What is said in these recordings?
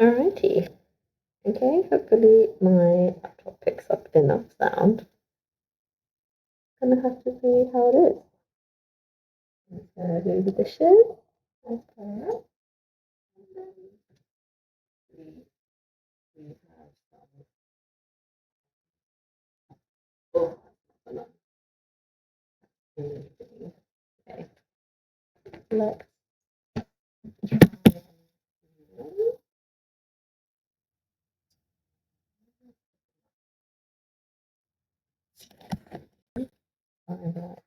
Alrighty. Okay, hopefully my laptop picks up enough sound. Gonna have to see how it is. Do the dishes. Okay. And then we have some. Oh, hold on. Okay. Let's try. Alright.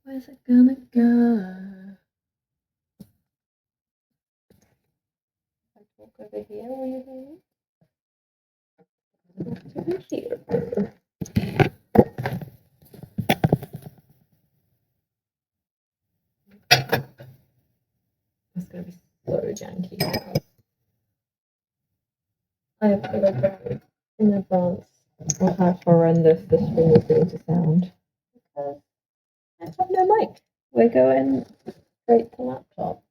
Where's it gonna go? I talk over here, will you hear me? Over here. It's gonna be so janky now. I apologize in advance for how horrendous this stream is going to sound because I have no mic. We're going straight to laptop.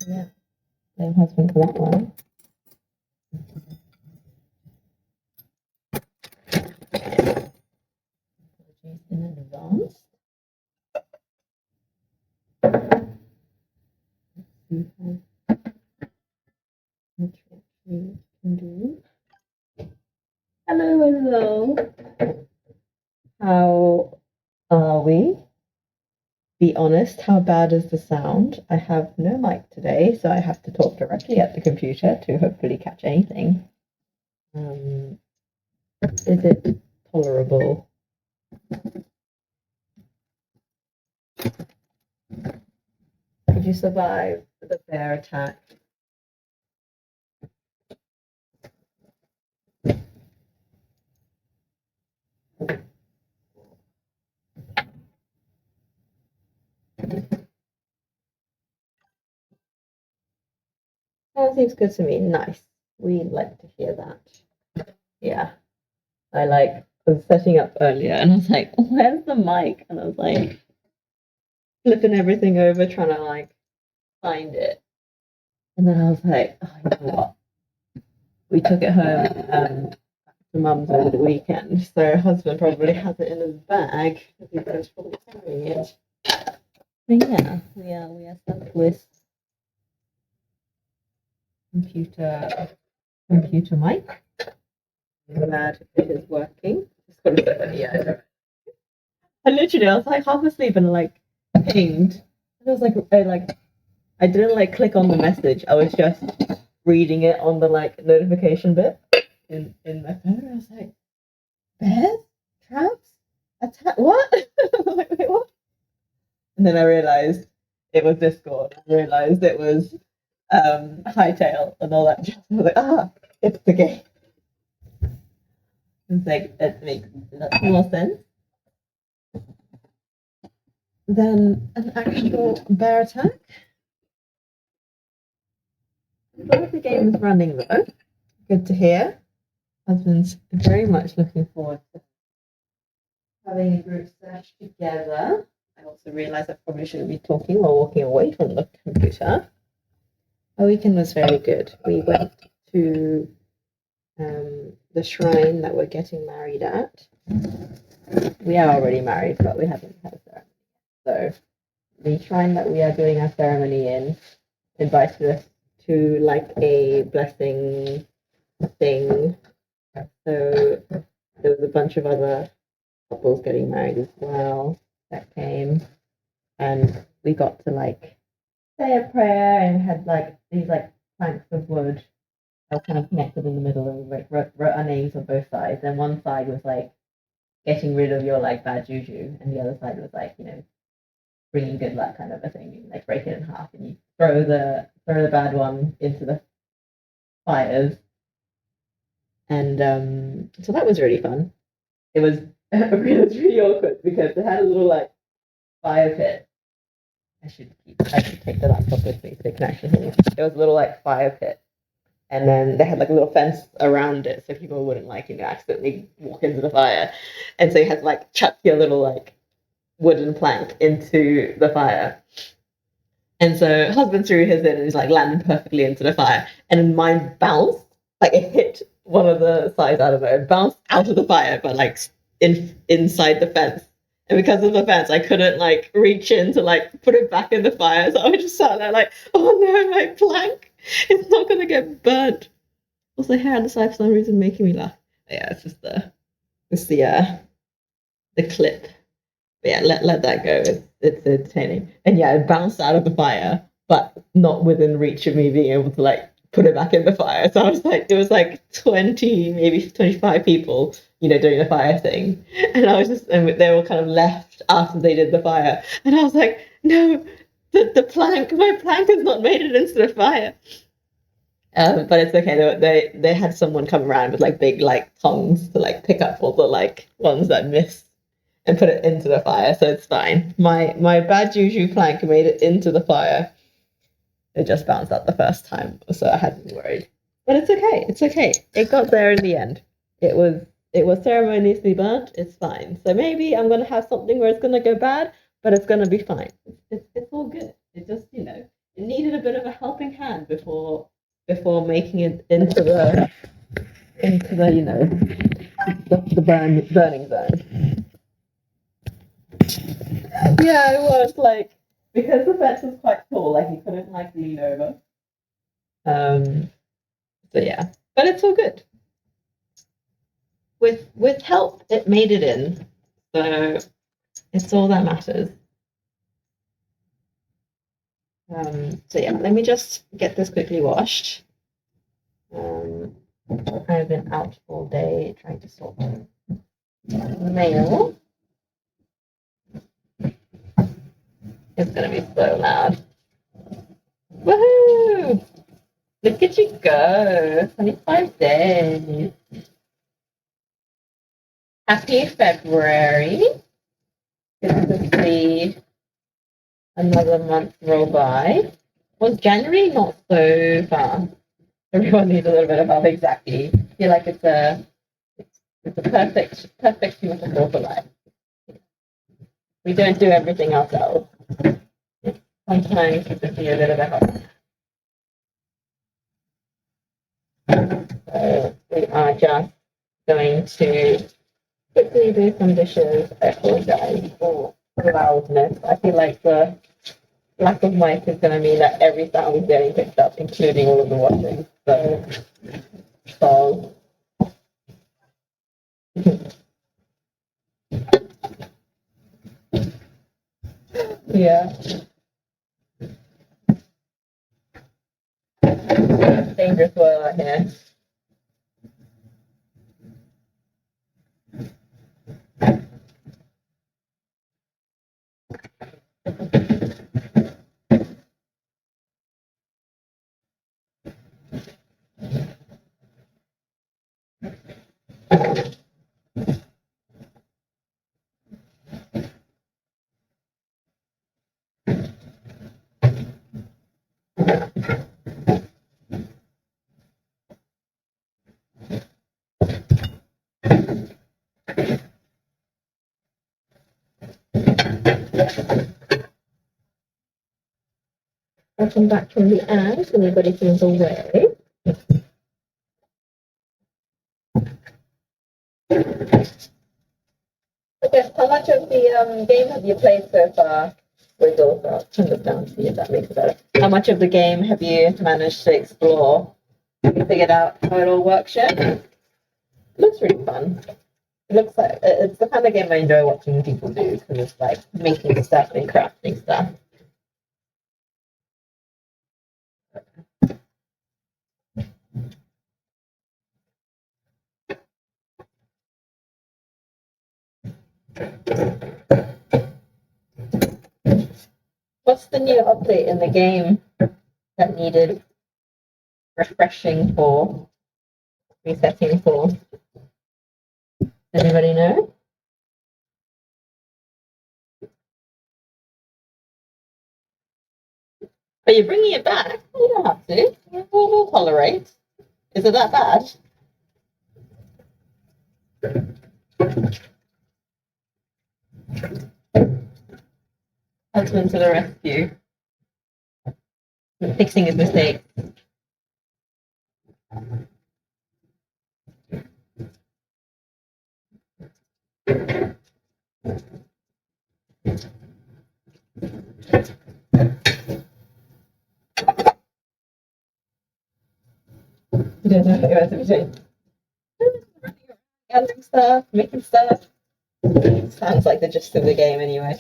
Yeah, same husband for that one. Apologies in advance. Let's see what we can do. Hello. How are we? Be honest, how bad is the sound? I have no mic today, so I have to talk directly at the computer to hopefully catch anything. Is it tolerable? Could you survive the bear attack? That seems good to me. Nice. We like to hear that. Yeah. I was setting up earlier and I was like, where's the mic? And I was like flipping everything over, trying to find it. And then I was like, oh, you know what? We took it home to mum's over the weekend. So her husband probably has it in his bag because he's probably carrying it. But yeah, we are stuck with computer mic. I'm glad it is working. I literally, I was like half asleep and pinged. And I was I didn't click on the message. I was just reading it on the notification bit in my phone. I was like, bears, traps, attack, what? I was like, wait, what? And then I realized it was Discord. I realized it was Hightail and all that. I was like, it's the game. It's like it makes more sense than an actual bear attack. I'm glad the game is running though. Good to hear. Husband's very much looking forward to having a group sesh together. I also realized I probably shouldn't be talking while walking away from the computer. Our weekend was very good. We went to the shrine that we're getting married at. We are already married, but we haven't had a ceremony. So the shrine that we are doing our ceremony in invited us to a blessing thing. So there was a bunch of other couples getting married as well that came, and we got to say a prayer and had these planks of wood that were kind of connected in the middle, and we wrote our names on both sides. And one side was getting rid of your bad juju, and the other side was bringing good luck, kind of a thing. You break it in half, and you throw the bad one into the fires. And so that was really fun. It was really awkward because it had a little fire pit. I should take the laptop with me so they can actually hear me. It was a little fire pit, and then they had a little fence around it so people wouldn't accidentally walk into the fire. And so you had to chuck your little wooden plank into the fire. And so husband threw his in and he's like landed perfectly into the fire. And then mine bounced, like it hit one of the sides, I don't know, it bounced out of the fire, but like inside the fence. And because of the fence, I couldn't like reach in to like put it back in the fire. So I just sat there like, oh no, my plank, it's not gonna get burnt. Also, hair on the side for some reason making me laugh. But yeah, it's just the clip. But yeah, let that go. It's entertaining. And yeah, it bounced out of the fire, but not within reach of me being able to like put it back in the fire. So I was like, it was like 20, maybe 25 people, doing the fire thing. And I was and they were kind of left after they did the fire. And I was like, no, my plank has not made it into the fire. But it's okay. They had someone come around with like big like tongs to like pick up all the like ones that missed and put it into the fire, so it's fine. My bad juju plank made it into the fire. It just bounced out the first time, so I hadn't been worried. But it's okay. It's okay. It got there in the end. It was ceremoniously burnt. It's fine. So maybe I'm gonna have something where it's gonna go bad, but it's gonna be fine. It's all good. It just it needed a bit of a helping hand before making it into the burning zone. Yeah, it was like because the fence was quite tall, like you couldn't like lean over. So yeah, but it's all good. With help, it made it in, so it's all that matters. So yeah, let me just get this quickly washed. I've been out all day trying to sort mail. It's gonna be so loud. Woohoo! Look at you go! 25 days. Happy February. Good to see another month roll by. Was January not so far? Everyone needs a little bit of help. Exactly. I feel like it's a perfect metaphor for life. We don't do everything ourselves. Sometimes we just need a bit of a help. So we are just going to quickly do some dishes. I apologize for the loudness. I feel like the lack of mic is going to mean that every sound is getting picked up, including all of the washing. So yeah. Dangerous world out here. Welcome back from the ad. Anybody feels away? Okay, how much of the game have you played so far? With also, I'll turn this down to see if that makes it better. How much of the game have you managed to explore? Have you figured out how it all works yet? It looks really fun. It looks like it's the kind of game I enjoy watching people do because it's like making stuff and crafting stuff. What's the new update in the game that needed refreshing for, resetting for? Anybody know? Are you bringing it back? You don't have to. We'll tolerate. Is it that bad? Husband to the rescue. Fixing his mistake. You don't know what you're supposed to be doing. Gathering stuff, making stuff. Sounds like the gist of the game anyway.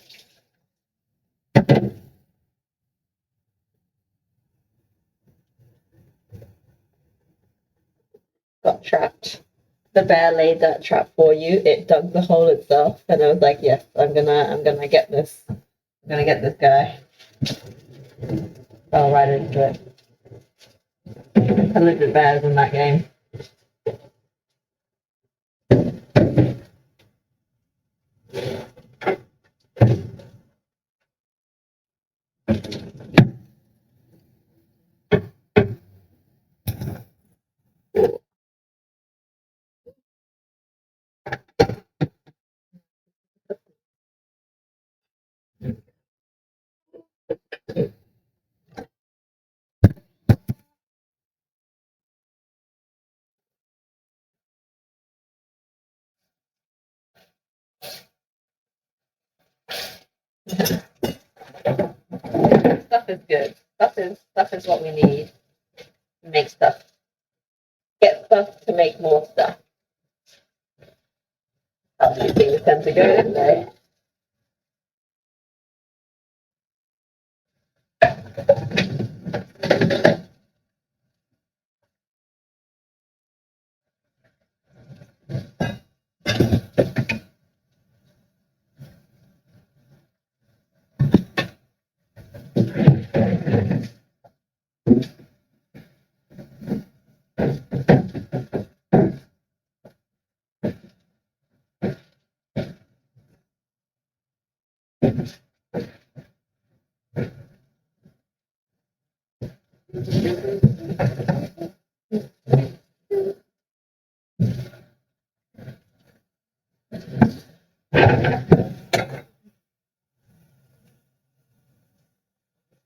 Got trapped. The bear laid that trap for you. It dug the hole itself, and I was like, "Yes, I'm gonna get this. I'm gonna get this guy." Fell right into it. I lived with bears in that game. Stuff is good. Stuff is what we need. Make stuff. Get stuff to make more stuff. How these things tend to go, don't they?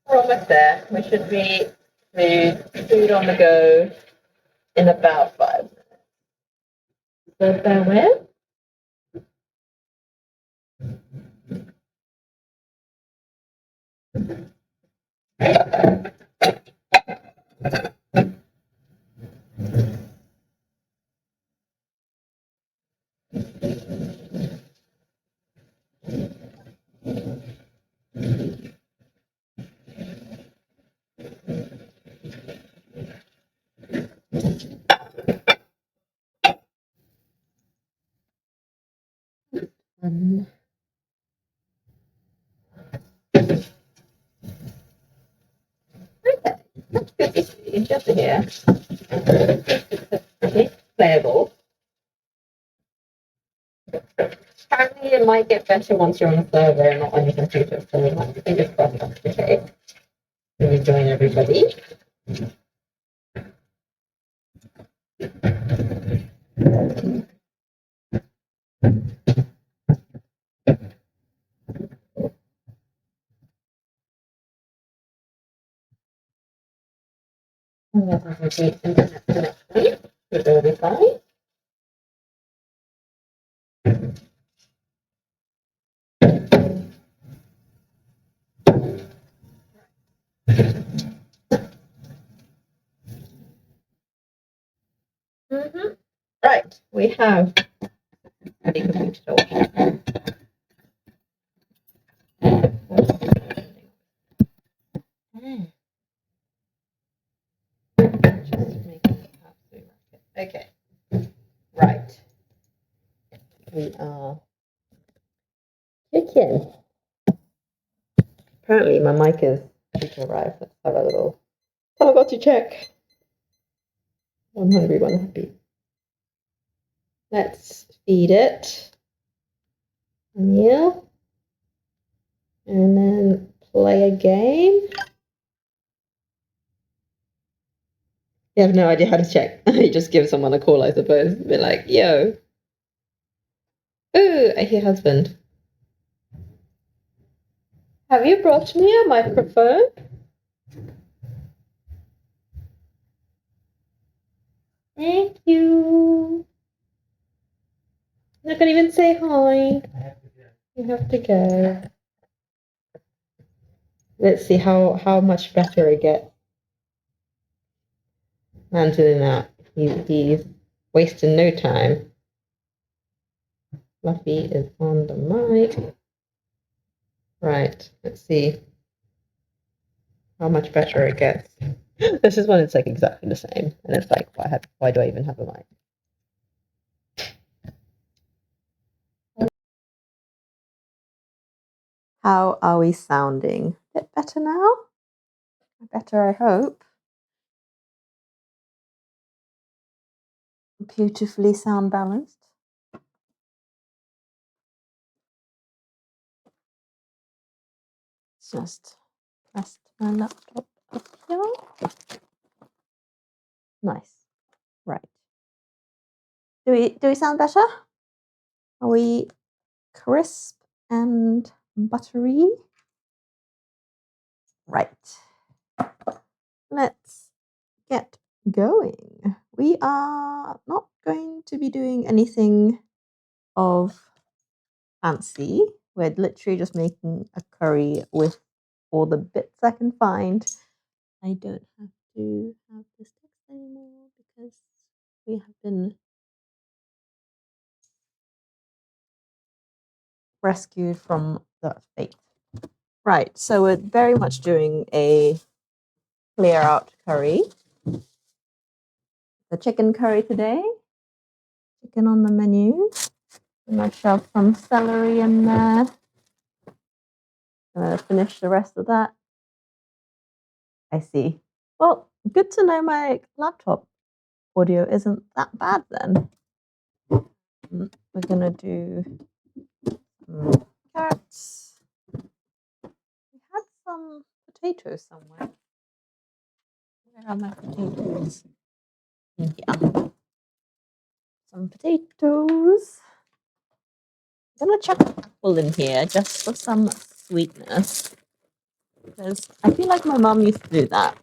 We're almost there. We should be food on the go in about 5 minutes. So bear with. Okay, that's good to see. Just here. Okay, playable. Apparently, it might get better once you're on a server and not on your computer, so we might fingers crossed that's the case. Let me join everybody. And this is a great internet connection. It will be fine. Right, we have ready computer to watch. Okay, right. We are chicken. Apparently, my mic is due to arrive. Let's have a little. Oh, I got to check. One hungry, one happy. Let's feed it. Yeah. And then play a game. You have no idea how to check. You just give someone a call, I suppose. Be like, yo. Ooh, I hear husband. Have you brought me a microphone? Thank you. I can't even say hi. You have to go. Let's see how much better it gets. Man's in and out. He's wasting no time. Fluffy is on the mic. Right. Let's see how much better it gets. This is when it's like exactly the same, and it's like, why do I even have a mic? How are we sounding? A bit better now? Better, I hope. Beautifully sound balanced. Just rest my laptop up here. Nice. Right. Do we sound better? Are we crisp and buttery? Right. Let's get going. We are not going to be doing anything of fancy. We're literally just making a curry with all the bits I can find. I don't have to have this text anymore because we have been rescued from that fate. Right, so we're very much doing a clear out curry. The chicken curry today. Chicken on the menu. And I shove some celery in there. Finish the rest of that. I see. Well, good to know my laptop audio isn't that bad then. We're gonna do carrots. We had some potatoes somewhere. Where are my potatoes? Yeah. Some potatoes. I'm gonna chuck an apple in here just for some sweetness. Because I feel like my mum used to do that.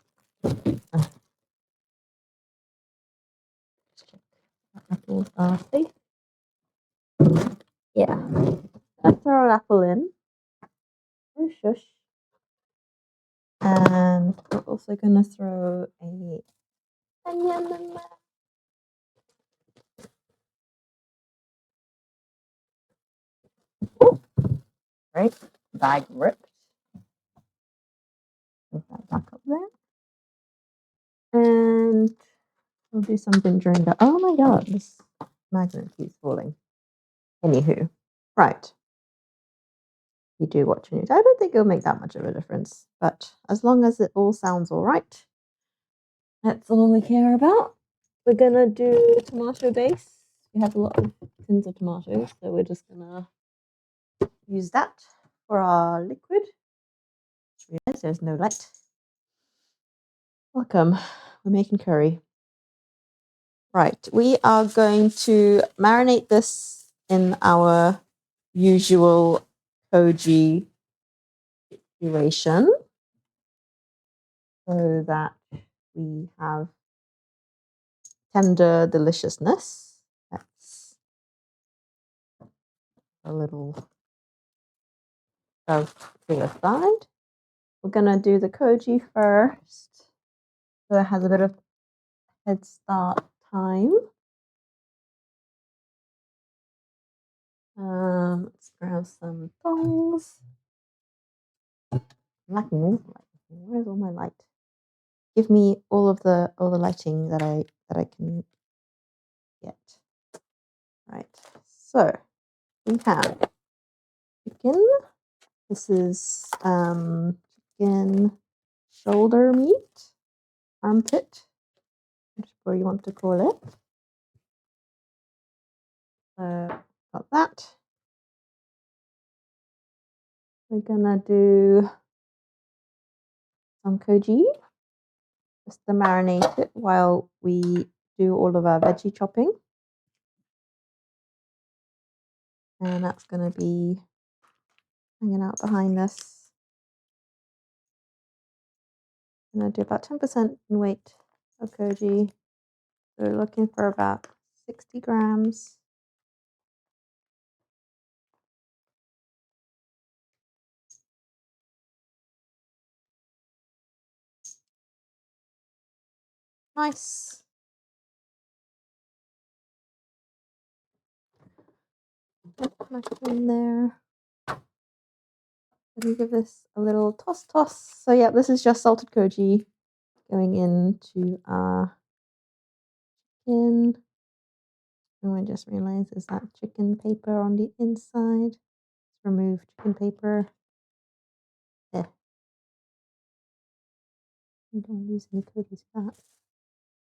Apples are safe. Yeah. I'll throw an apple in. Oh, shush. And we're also going to throw a onion in there. Right, bag ripped. Put that back up there. And we'll do some ginger in there. Oh my god, this magnet keeps falling. Anywho, right. You do what you need. I don't think it'll make that much of a difference, but as long as it all sounds all right, that's all we care about. We're gonna do tomato base. We have a lot of tins of tomatoes, so we're just gonna use that for our liquid. Just realize there's no light. Welcome. We're making curry. Right, we are going to marinate this in our usual koji situation so that we have tender deliciousness. That's a little of to the side. We're gonna do the koji first, so it has a bit of head start time. Let's grab some tongs. I'm lacking all the light. Where's all my light? Give me all the lighting that I can get. Right. So we have chicken. This is chicken shoulder meat, armpit, whatever you want to call it. Got that. We're gonna do some koji just to marinate it while we do all of our veggie chopping. And that's gonna be hanging out behind this. I'm going to do about 10% in weight of koji. So we're looking for about 60 grams. Nice. Back in there. Let me give this a little toss. So yeah, this is just salted koji going into our chicken. And I just realized there's that chicken paper on the inside. Let's remove chicken paper. There. Don't lose any koji to that.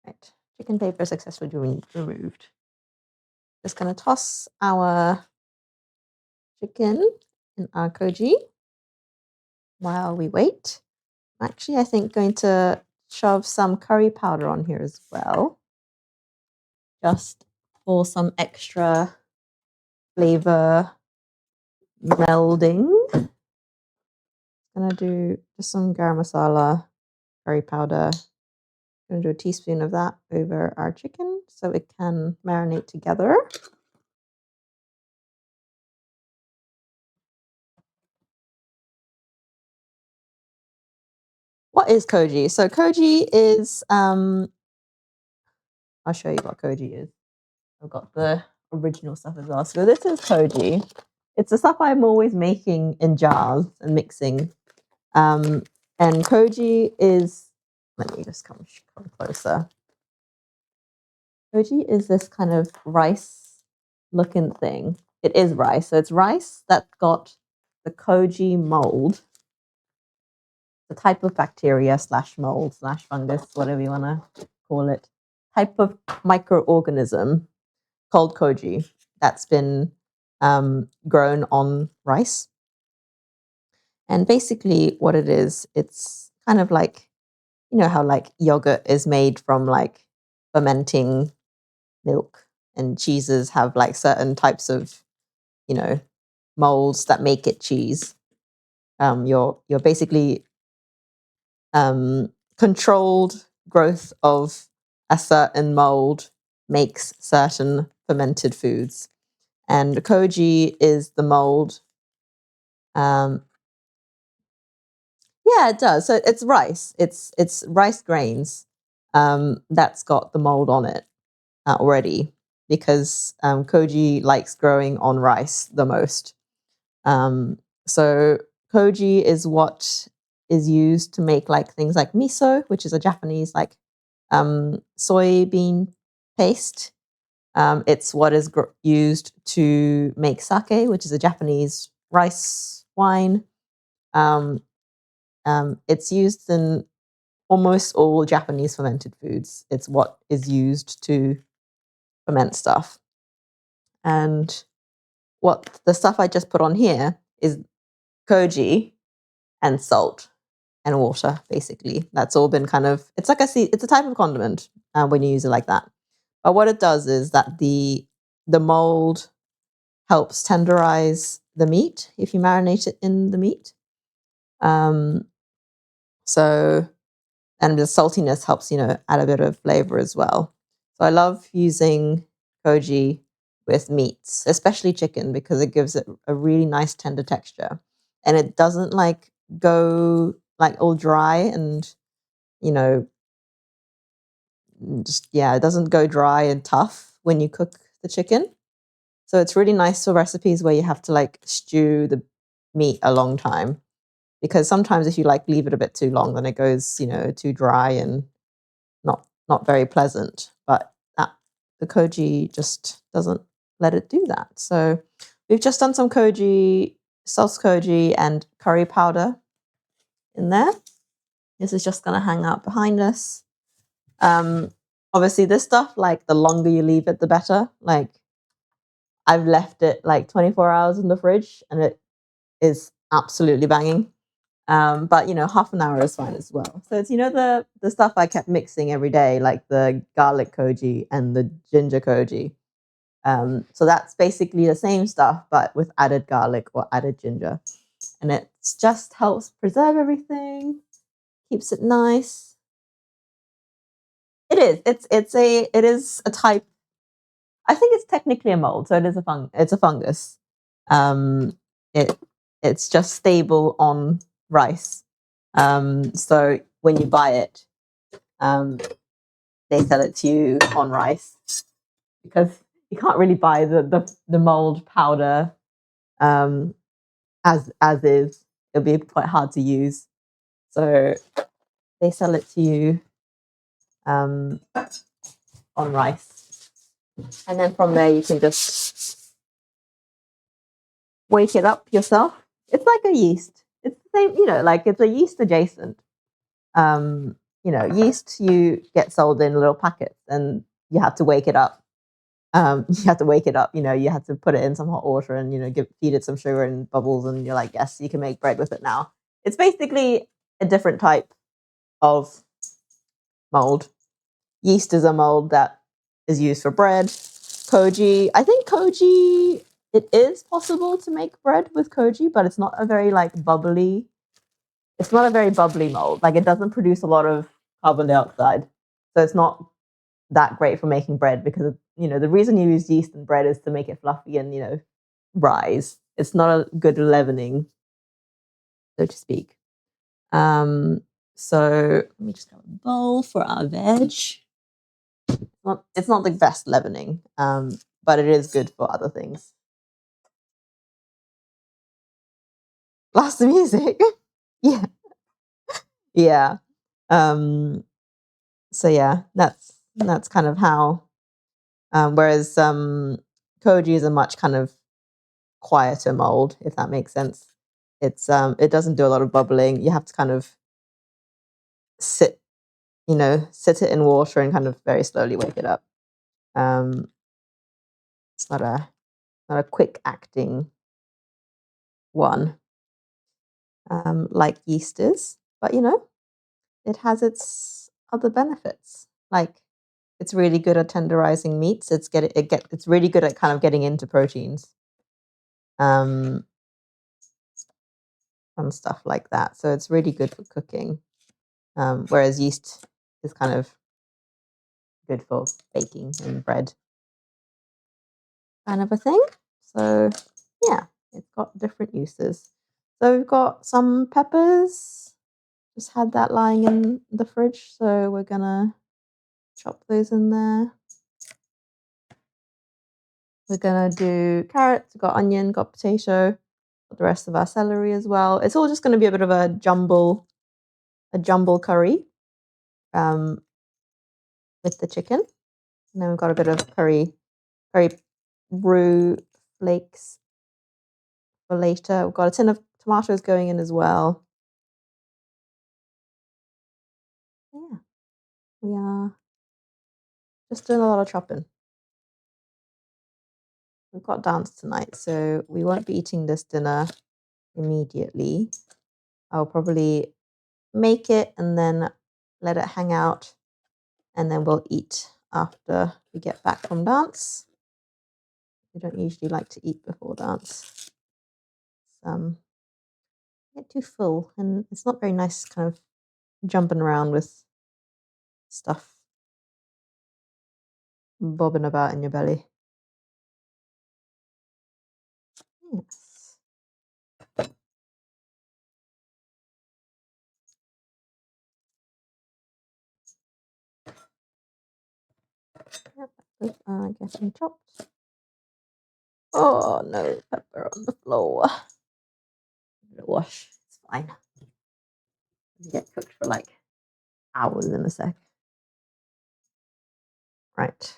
Right, chicken paper successfully removed. Just gonna toss our chicken in our koji while we wait. Actually, I think going to shove some curry powder on here as well, just for some extra flavor melding. Gonna do just some garam masala, curry powder. Gonna do a teaspoon of that over our chicken so it can marinate together. What is koji? So koji is I'll show you what koji is. I've got the original stuff as well. So this is koji. It's the stuff I'm always making in jars and mixing. And koji is, let me just come closer. Koji is this kind of rice looking thing. It is rice. So it's rice that's got the koji mold, the type of bacteria / mold / fungus, whatever you want to call it, type of microorganism called koji that's been grown on rice. And basically what it is, it's kind of like, you know how like yogurt is made from like fermenting milk, and cheeses have like certain types of, you know, molds that make it cheese. You're basically controlled growth of a certain mold makes certain fermented foods. And koji is the mold. Yeah, it does. So it's rice. It's rice grains that's got the mold on it already, because koji likes growing on rice the most. So koji is what is used to make like things like miso, which is a Japanese like soybean paste. It's what is used to make sake, which is a Japanese rice wine. It's used in almost all Japanese fermented foods. It's what is used to ferment stuff. And what the stuff I just put on here is koji and salt and water, basically. That's all been kind of, it's like it's a type of condiment when you use it like that. But what it does is that the mold helps tenderize the meat if you marinate it in the meat. So, and the saltiness helps, you know, add a bit of flavor as well. So I love using koji with meats, especially chicken, because it gives it a really nice tender texture. And it doesn't like go like all dry and, you know, just, yeah, it doesn't go dry and tough when you cook the chicken. So it's really nice for recipes where you have to like stew the meat a long time, because sometimes if you like leave it a bit too long, then it goes, you know, too dry and not very pleasant. But the koji just doesn't let it do that. So we've just done some koji, sauce koji, and curry powder in there. This is just going to hang out behind us. Obviously, this stuff, like the longer you leave it, the better. Like I've left it like 24 hours in the fridge, and it is absolutely banging. But you know, half an hour is fine as well. So it's, you know, the stuff I kept mixing every day, like the garlic koji and the ginger koji. So that's basically the same stuff, but with added garlic or added ginger, and it just helps preserve everything, Keeps it nice. It is. It is a type. I think it's technically a mold, so it is it's a fungus. It it's just stable on rice. So when you buy it, they sell it to you on rice because you can't really buy the mold powder as is. It'll be quite hard to use. So they sell it to you on rice. And then from there you can just wake it up yourself. It's like a yeast. It's the same, like it's a yeast adjacent. Yeast you get sold in little packets and you have to wake it up. You have to wake it up, you have to put it in some hot water and, feed it some sugar and bubbles and you're like, yes, you can make bread with it now. It's basically a different type of mold. Yeast is a mold that is used for bread. Koji, I think koji, it is possible to make bread with koji, but it's not a very bubbly. It's not a very bubbly mold. Like it doesn't produce a lot of carbon dioxide, so it's not that great for making bread because the reason you use yeast in bread is to make it fluffy and rise. It's not a good leavening, so to speak. So let me just grab a bowl for our veg. It's not the best leavening, but it is good for other things. Blast the music. Yeah. Yeah. So yeah, that's kind of how. Whereas koji is a much kind of quieter mold, if that makes sense. It doesn't do a lot of bubbling. You have to kind of sit it in water and kind of very slowly wake it up. It's not a quick acting one, like yeast is, but it has its other benefits. Like it's really good at tenderizing meats. It's really good at kind of getting into proteins. And stuff like that. So it's really good for cooking. Whereas yeast is kind of good for baking and bread kind of a thing. So yeah, it's got different uses. So we've got some peppers. Just had that lying in the fridge, so we're gonna chop those in there. We're gonna do carrots, got onion, got potato, got the rest of our celery as well. It's all just gonna be a bit of a jumble curry with the chicken. And then we've got a bit of curry roux flakes for later. We've got a tin of tomatoes going in as well. Yeah, we are just doing a lot of chopping. We've got dance tonight, so we won't be eating this dinner immediately. I'll probably make it and then let it hang out, and then we'll eat after we get back from dance. We don't usually like to eat before dance. Get too full, and it's not very nice kind of jumping around with stuff bobbing about in your belly. Yes. Yep, those are getting chopped. Oh no, pepper on the floor. Give it a wash. It's fine. It'll get cooked for like hours in a sec. Right.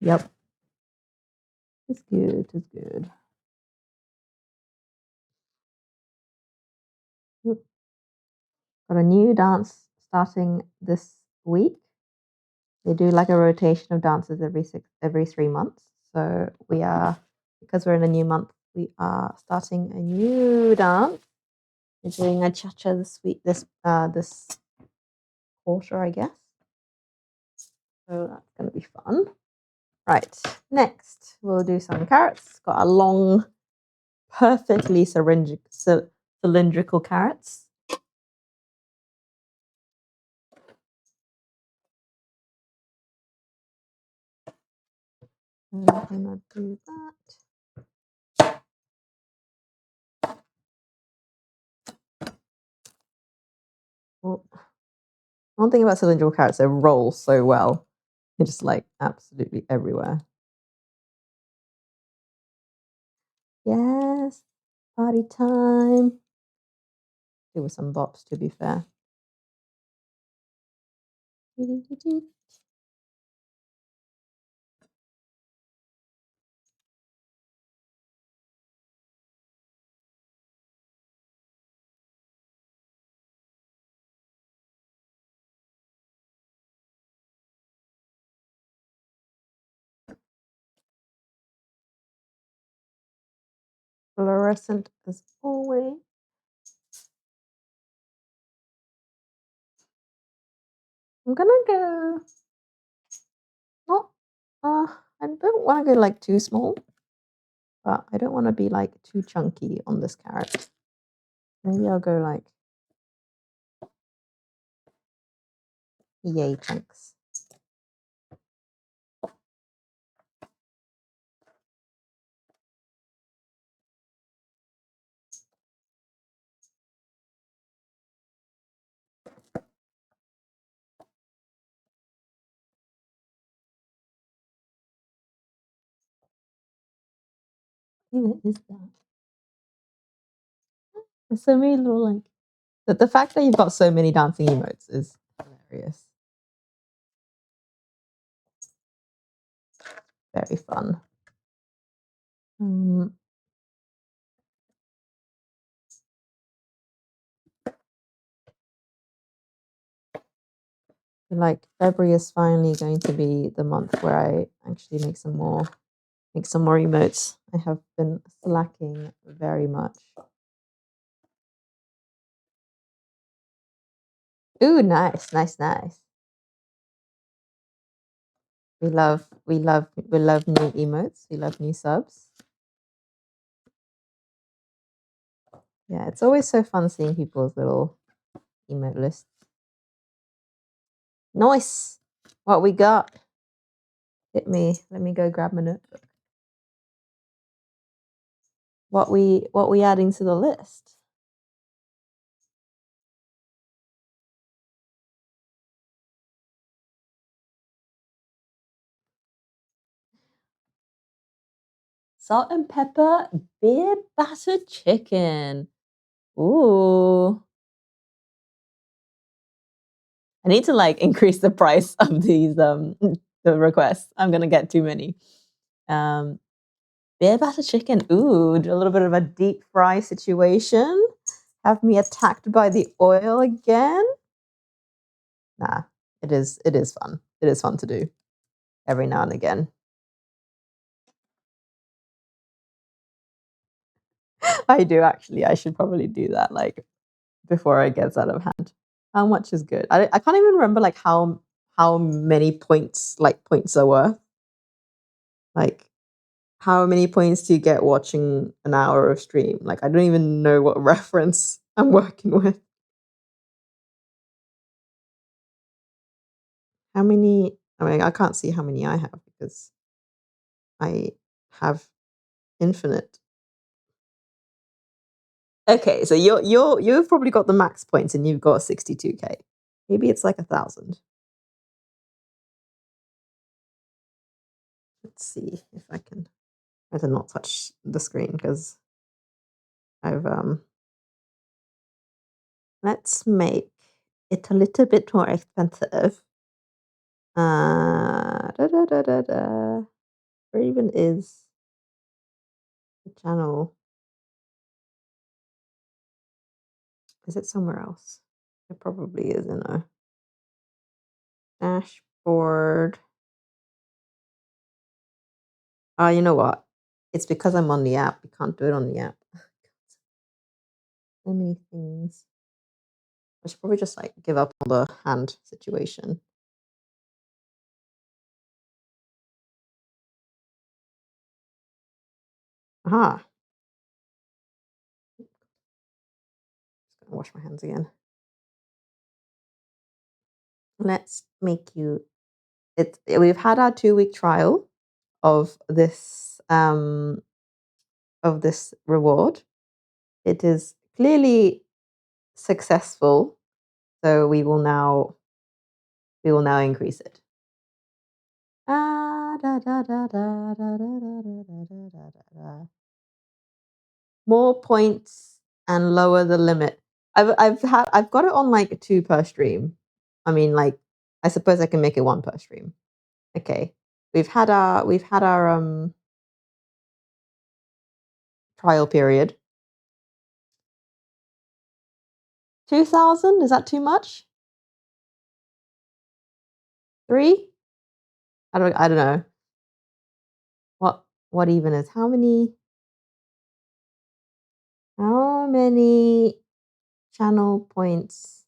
Yep. It's good. It's good. Got a new dance starting this week. They do like a rotation of dances every 3 months. So because we're in a new month, we are starting a new dance. We're doing a cha-cha this week, this quarter, I guess. So that's going to be fun. Right, next we'll do some carrots. Got a long perfectly cylindrical carrots. I'm gonna do that. Oh. One thing about cylindrical carrots, they roll so well. They're just like absolutely everywhere. Yes, party time. There were some bops, to be fair. Fluorescent as always. I'm gonna go. Not. I don't want to go like too small, but I don't want to be like too chunky on this carrot. Maybe I'll go like yay chunks. What is that? There's so many little like. The fact that you've got so many dancing emotes is hilarious. Very fun. Like February is finally going to be the month where I actually make some more emotes. I have been slacking very much. Ooh, nice. We love new emotes. We love new subs. Yeah, it's always so fun seeing people's little emote lists. Nice. What we got? Hit me. Let me go grab my notebook. What we adding to the list? Salt and pepper beer battered chicken. Ooh. I need to like increase the price of these the requests. I'm gonna get too many. Beer batter chicken. Ooh, do a little bit of a deep fry situation. Have me attacked by the oil again. Nah, it is fun. It is fun to do every now and again. I do actually. I should probably do that like before it gets out of hand. How much is good? I can't even remember like how many points are worth. Like how many points do you get watching an hour of stream? Like I don't even know what reference I'm working with. How many? I mean, I can't see how many I have because I have infinite. Okay, so you've probably got the max points and you've got 62k. Maybe it's like 1,000. Let's see if I can. I did not touch the screen because I've Let's make it a little bit more expensive. Where even is the channel? Is it somewhere else? It probably is in a dashboard. You know what? It's because I'm on the app. We can't do it on the app. So many things. I should probably just like give up on the hand situation. Aha. Wash my hands again. Let's make you it. We've had our 2-week trial of this reward. It is clearly successful, so we will now increase it. More points and lower the limit. I've got it on like 2 per stream. I mean, like, I suppose I can make it 1 per stream. Okay. We've had our trial period. 2,000? Is that too much? 3? I don't know. What even is how many channel points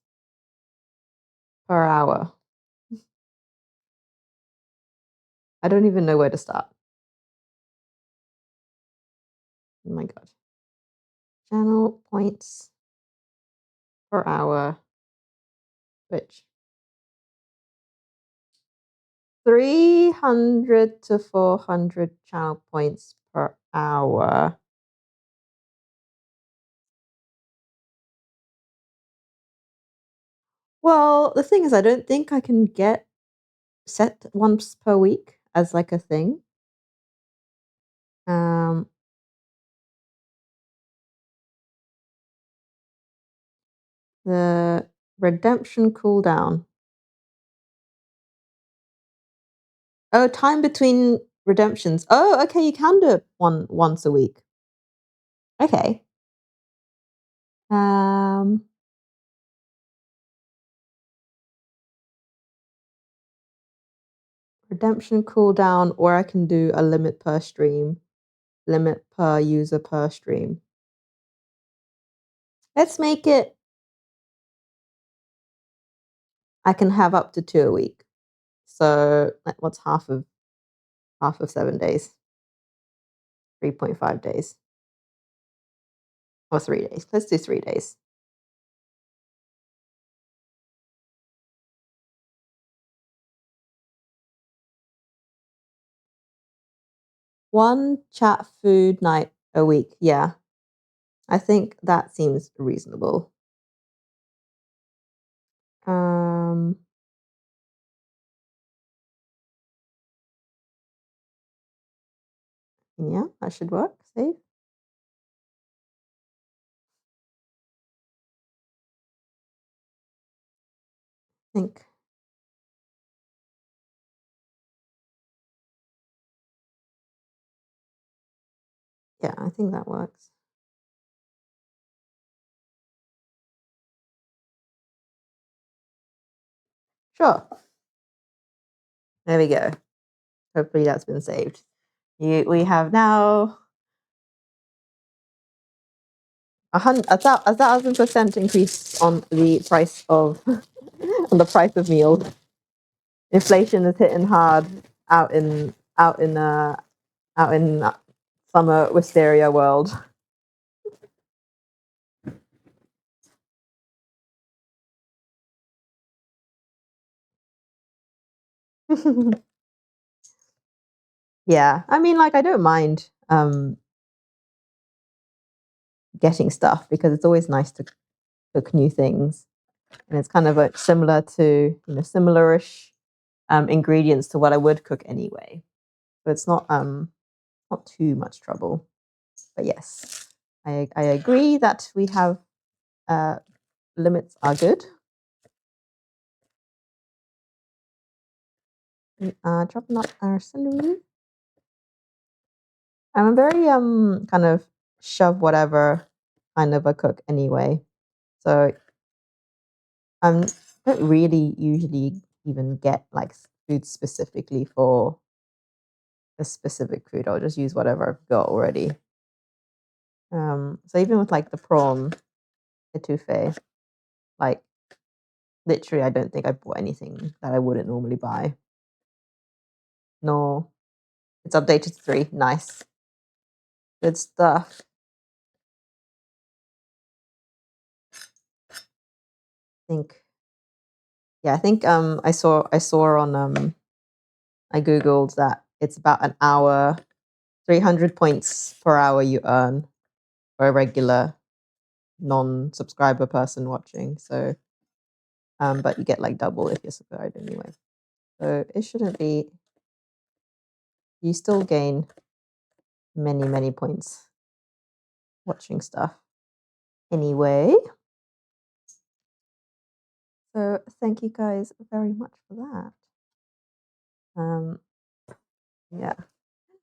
per hour? I don't even know where to start. Oh my god. Channel points per hour. Which 300 to 400 channel points per hour. Well, the thing is, I don't think I can get set once per week as like a thing. The redemption cooldown. Oh, time between redemptions. Oh, okay, you can do it once a week. Okay. Redemption cooldown, or I can do a limit per stream, limit per user per stream. Let's make it. I can have up to 2 a week. So what's half of 7 days? 3.5 days. Or 3 days. Let's do 3 days. One chat food night a week. Yeah. I think that seems reasonable. Yeah, that should work. Save. Think. Yeah, I think that works. Sure. There we go. Hopefully that's been saved. We have now 1,000% increase on the price of meals. Inflation is hitting hard out in summer wisteria world. Yeah, I mean, like, I don't mind getting stuff because it's always nice to cook new things, and it's kind of like similar to similar-ish ingredients to what I would cook anyway. So it's not too much trouble. But yes, I agree that we have limits are good. Chopping up our celery. I'm a very kind of shove whatever kind of a cook anyway. So I don't really usually even get like food specifically for a specific food. I'll just use whatever I've got already. So even with like the prawn etouffee, like literally I don't think I bought anything that I wouldn't normally buy. No. It's updated to 3. Nice. Good stuff. think, yeah, I think I saw on I googled that it's about an hour, 300 points per hour you earn for a regular non-subscriber person watching. So, but you get like double if you're subscribed anyway. So it shouldn't be. You still gain many points watching stuff anyway. So thank you guys very much for that. Yeah,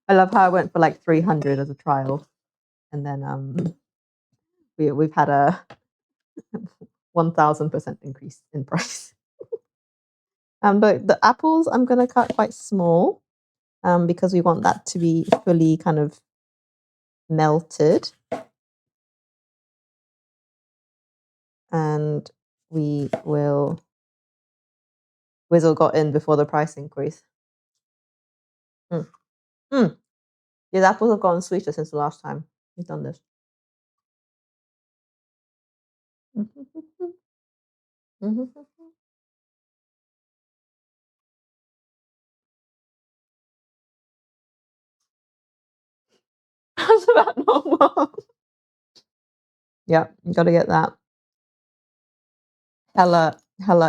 I love how I went for like 300 as a trial, and then we've had a 1000% increase in price. But the apples I'm gonna cut quite small, because we want that to be fully kind of melted, and we will. Wizzle got in before the price increase. Mm. Mm. These apples have gotten sweeter since the last time we've done this. That's about normal. Yeah, you got to get that. Hella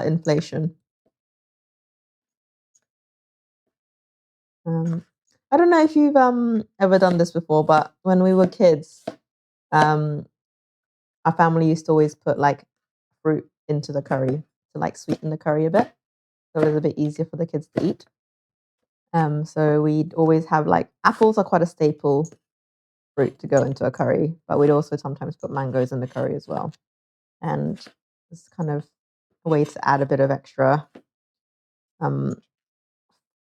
inflation. I don't know if you've ever done this before, but when we were kids, our family used to always put like fruit into the curry to like sweeten the curry a bit, so it was a bit easier for the kids to eat. So we'd always have like apples are quite a staple fruit to go into a curry, but we'd also sometimes put mangoes in the curry as well. And it's kind of a way to add a bit of extra um,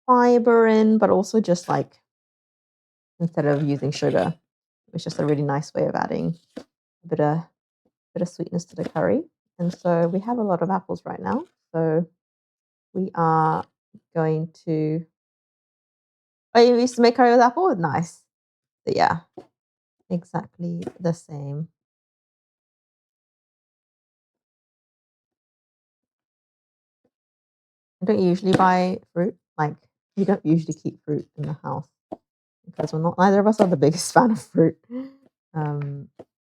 fiber in, but also just like instead of using sugar, it's just a really nice way of adding a bit of sweetness to the curry. And so we have a lot of apples right now. So we are going to. Oh, you used to make curry with apple? Nice. But yeah, exactly the same. I don't usually buy fruit. Like, we don't usually keep fruit in the house because neither of us are the biggest fan of fruit.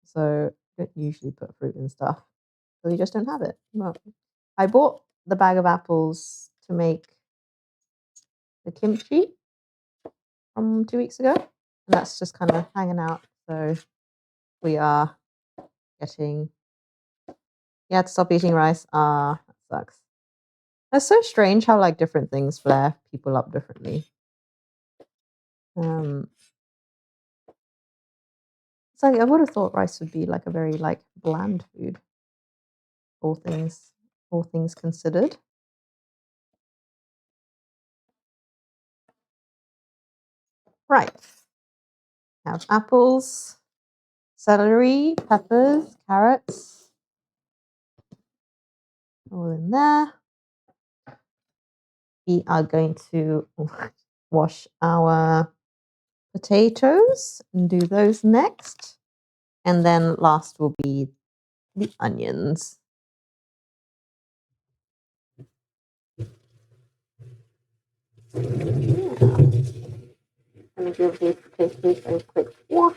So don't usually put fruit in stuff. So we just don't have it. Well, I bought the bag of apples to make the kimchi from 2 weeks ago, and that's just kind of hanging out. So we are getting. Yeah, to stop eating rice. Ah, that sucks. It's so strange how like different things flare people up differently. Um, it's like I would have thought rice would be like a very like bland food. All things considered. Right. Have apples, celery, peppers, carrots, all in there. We are going to wash our potatoes and do those next. And then last will be the onions. Yeah. I'm going to give these potatoes a quick wash.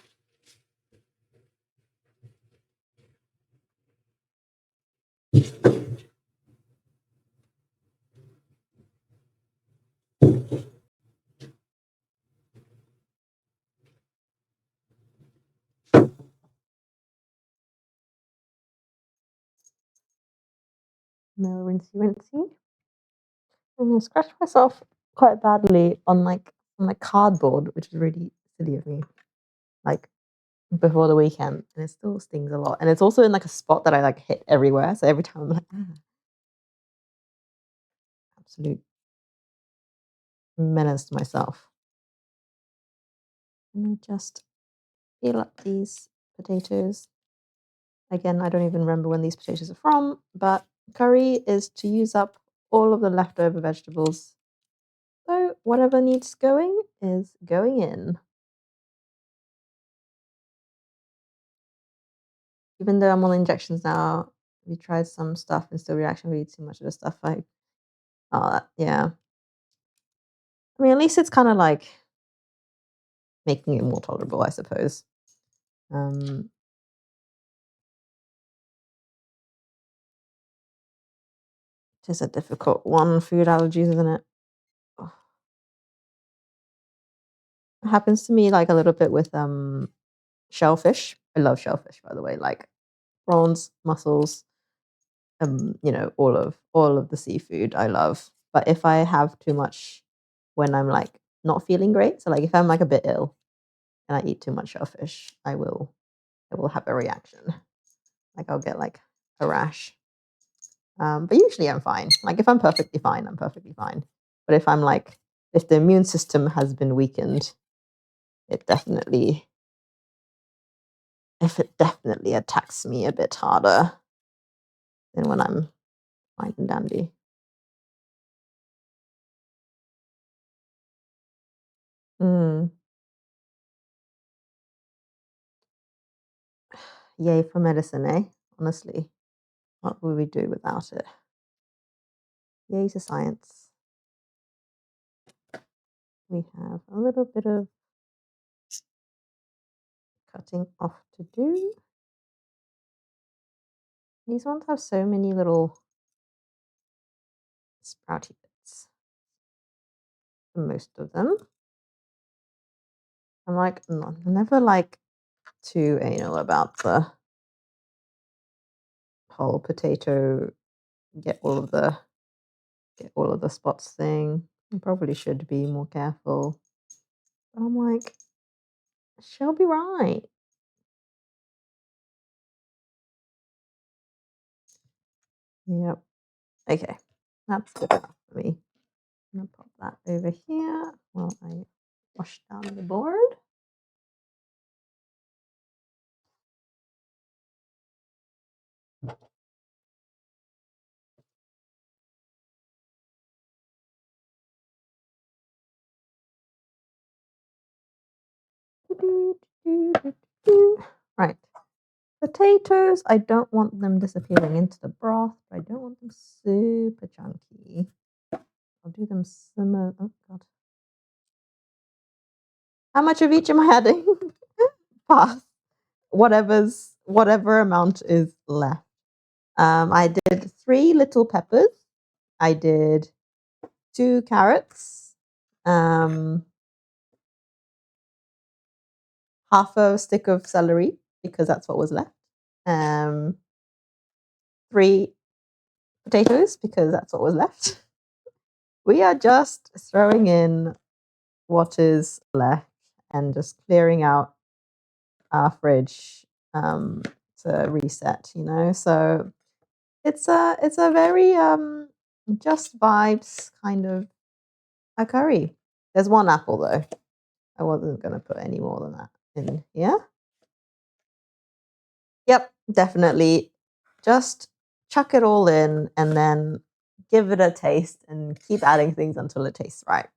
No, rinsey. And I scratched myself quite badly on cardboard, which is really silly of me. Like before the weekend, and it still stings a lot. And it's also in like a spot that I like hit everywhere. So every time I'm like, absolute menace to myself. And I just peel up these potatoes. Again, I don't even remember when these potatoes are from, but curry is to use up all of the leftover vegetables. So whatever needs going is going in. Even though I'm on injections now, We tried some stuff and still reaction really too much of the stuff yeah. I mean, at least it's kind of like making it more tolerable, I suppose. It is a difficult one, food allergies, isn't it? Ugh. It happens to me like a little bit with shellfish. I love shellfish, by the way, like prawns, mussels, all of the seafood I love. But if I have too much when I'm like not feeling great, so like if I'm like a bit ill and I eat too much shellfish, I will have a reaction. Like I'll get like a rash. But usually I'm fine. Like if I'm perfectly fine, I'm perfectly fine. But if the immune system has been weakened, it definitely it definitely attacks me a bit harder than when I'm fine and dandy. Mm. Yay for medicine, eh? Honestly, what would we do without it? Yay to science. We have a little bit of cutting off to do. These ones have so many little sprouty bits. Most of them. I'm like, never like too anal about the whole potato get all of the spots thing. I probably should be more careful. But I'm like, she'll be right. Yep. Okay. That's good enough for me. I'm gonna pop that over here while I wash down the board. Right. Potatoes, I don't want them disappearing into the broth, but I don't want them super chunky. I'll do them simmer. Oh, God. How much of each am I adding? Pass. Whatever amount is left. I did 3 little peppers. I did 2 carrots. Half a stick of celery because that's what was left. 3 potatoes because that's what was left. We are just throwing in what is left and just clearing out our fridge to reset, So it's a very just vibes kind of a curry. There's 1 apple though. I wasn't gonna put any more than that in here. Yep, definitely. Just chuck it all in and then give it a taste and keep adding things until it tastes right.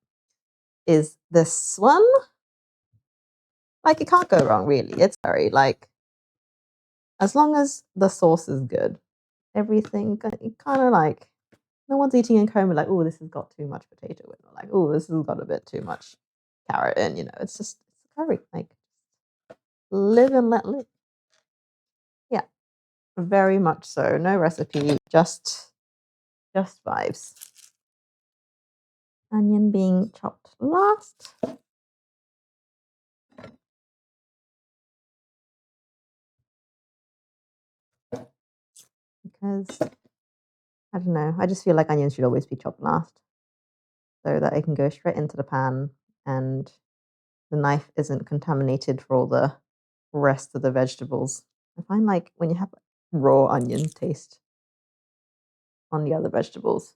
Is this one? Like it can't go wrong really. It's very like as long as the sauce is good, everything kind of like no one's eating in coma like, oh, this has got too much potato in, or like, oh, this has got a bit too much carrot in, it's just it's a curry. Like live and let live. Yeah, very much so. No recipe, just vibes. Onion being chopped last. Because I don't know, I just feel like onions should always be chopped last so that it can go straight into the pan and the knife isn't contaminated for all the rest of the vegetables. I find like when you have raw onion taste on the other vegetables.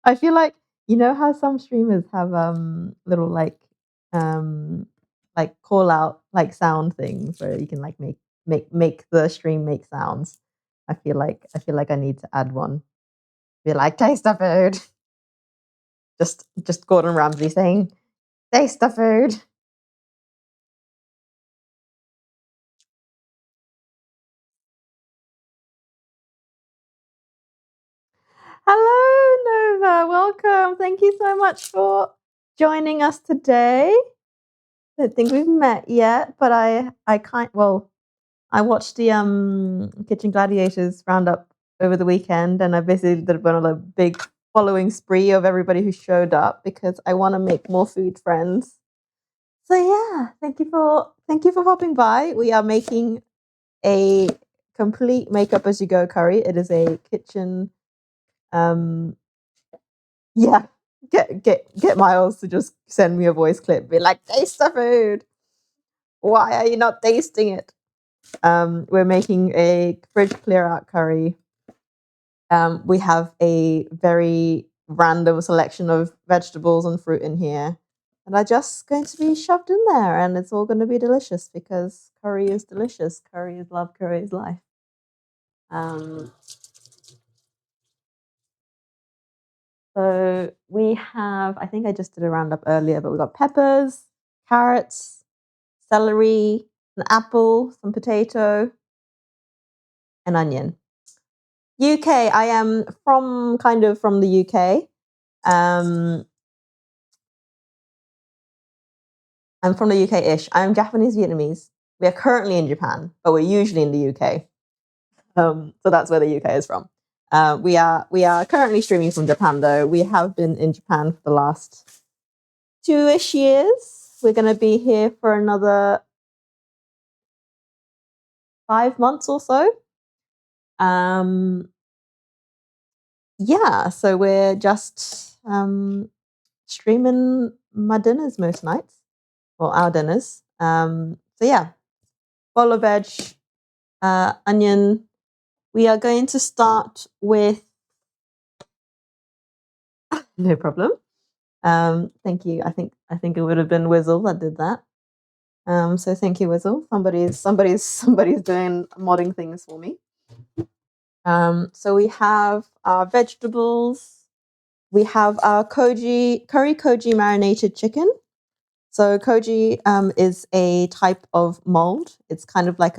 I feel like how some streamers have little um call out like sound things where you can like make the stream make sounds. I feel like I need to add one. Be like taste the food. Just Gordon Ramsay saying taste the food. Hello, Nova. Welcome. Thank you so much for joining us today. I don't think we've met yet, but I watched the Kitchen Gladiators roundup over the weekend, and I basically did one of a big following spree of everybody who showed up because I want to make more food friends. So yeah, thank you for popping by. We are making a complete makeup as you go curry. It is a kitchen. Yeah, get Miles to just send me a voice clip, be like, taste the food. Why are you not tasting it? We're making a fridge clear out curry. We have a very random selection of vegetables and fruit in here that are just going to be shoved in there, and it's all going to be delicious because curry is delicious. Curry is love. Curry is life. So we have, I think I just did a roundup earlier, but we've got peppers, carrots, celery, an apple, some potato, an onion. UK, I am from the UK. I'm from the UK-ish. I'm Japanese Vietnamese. We are currently in Japan, but we're usually in the UK. So that's where the UK is from. We are currently streaming from Japan, though. We have been in Japan for the last 2-ish years. We're going to be here for another 5 months or so. Yeah, so we're just streaming my dinners most nights, or our dinners. So yeah, bowl of veg, onion. We are going to start with. No problem. Thank you. I think it would have been Wizzle that did that. So thank you, Wizzle. Somebody's doing modding things for me. So we have our vegetables. We have our curry koji marinated chicken. So koji is a type of mold. It's kind of like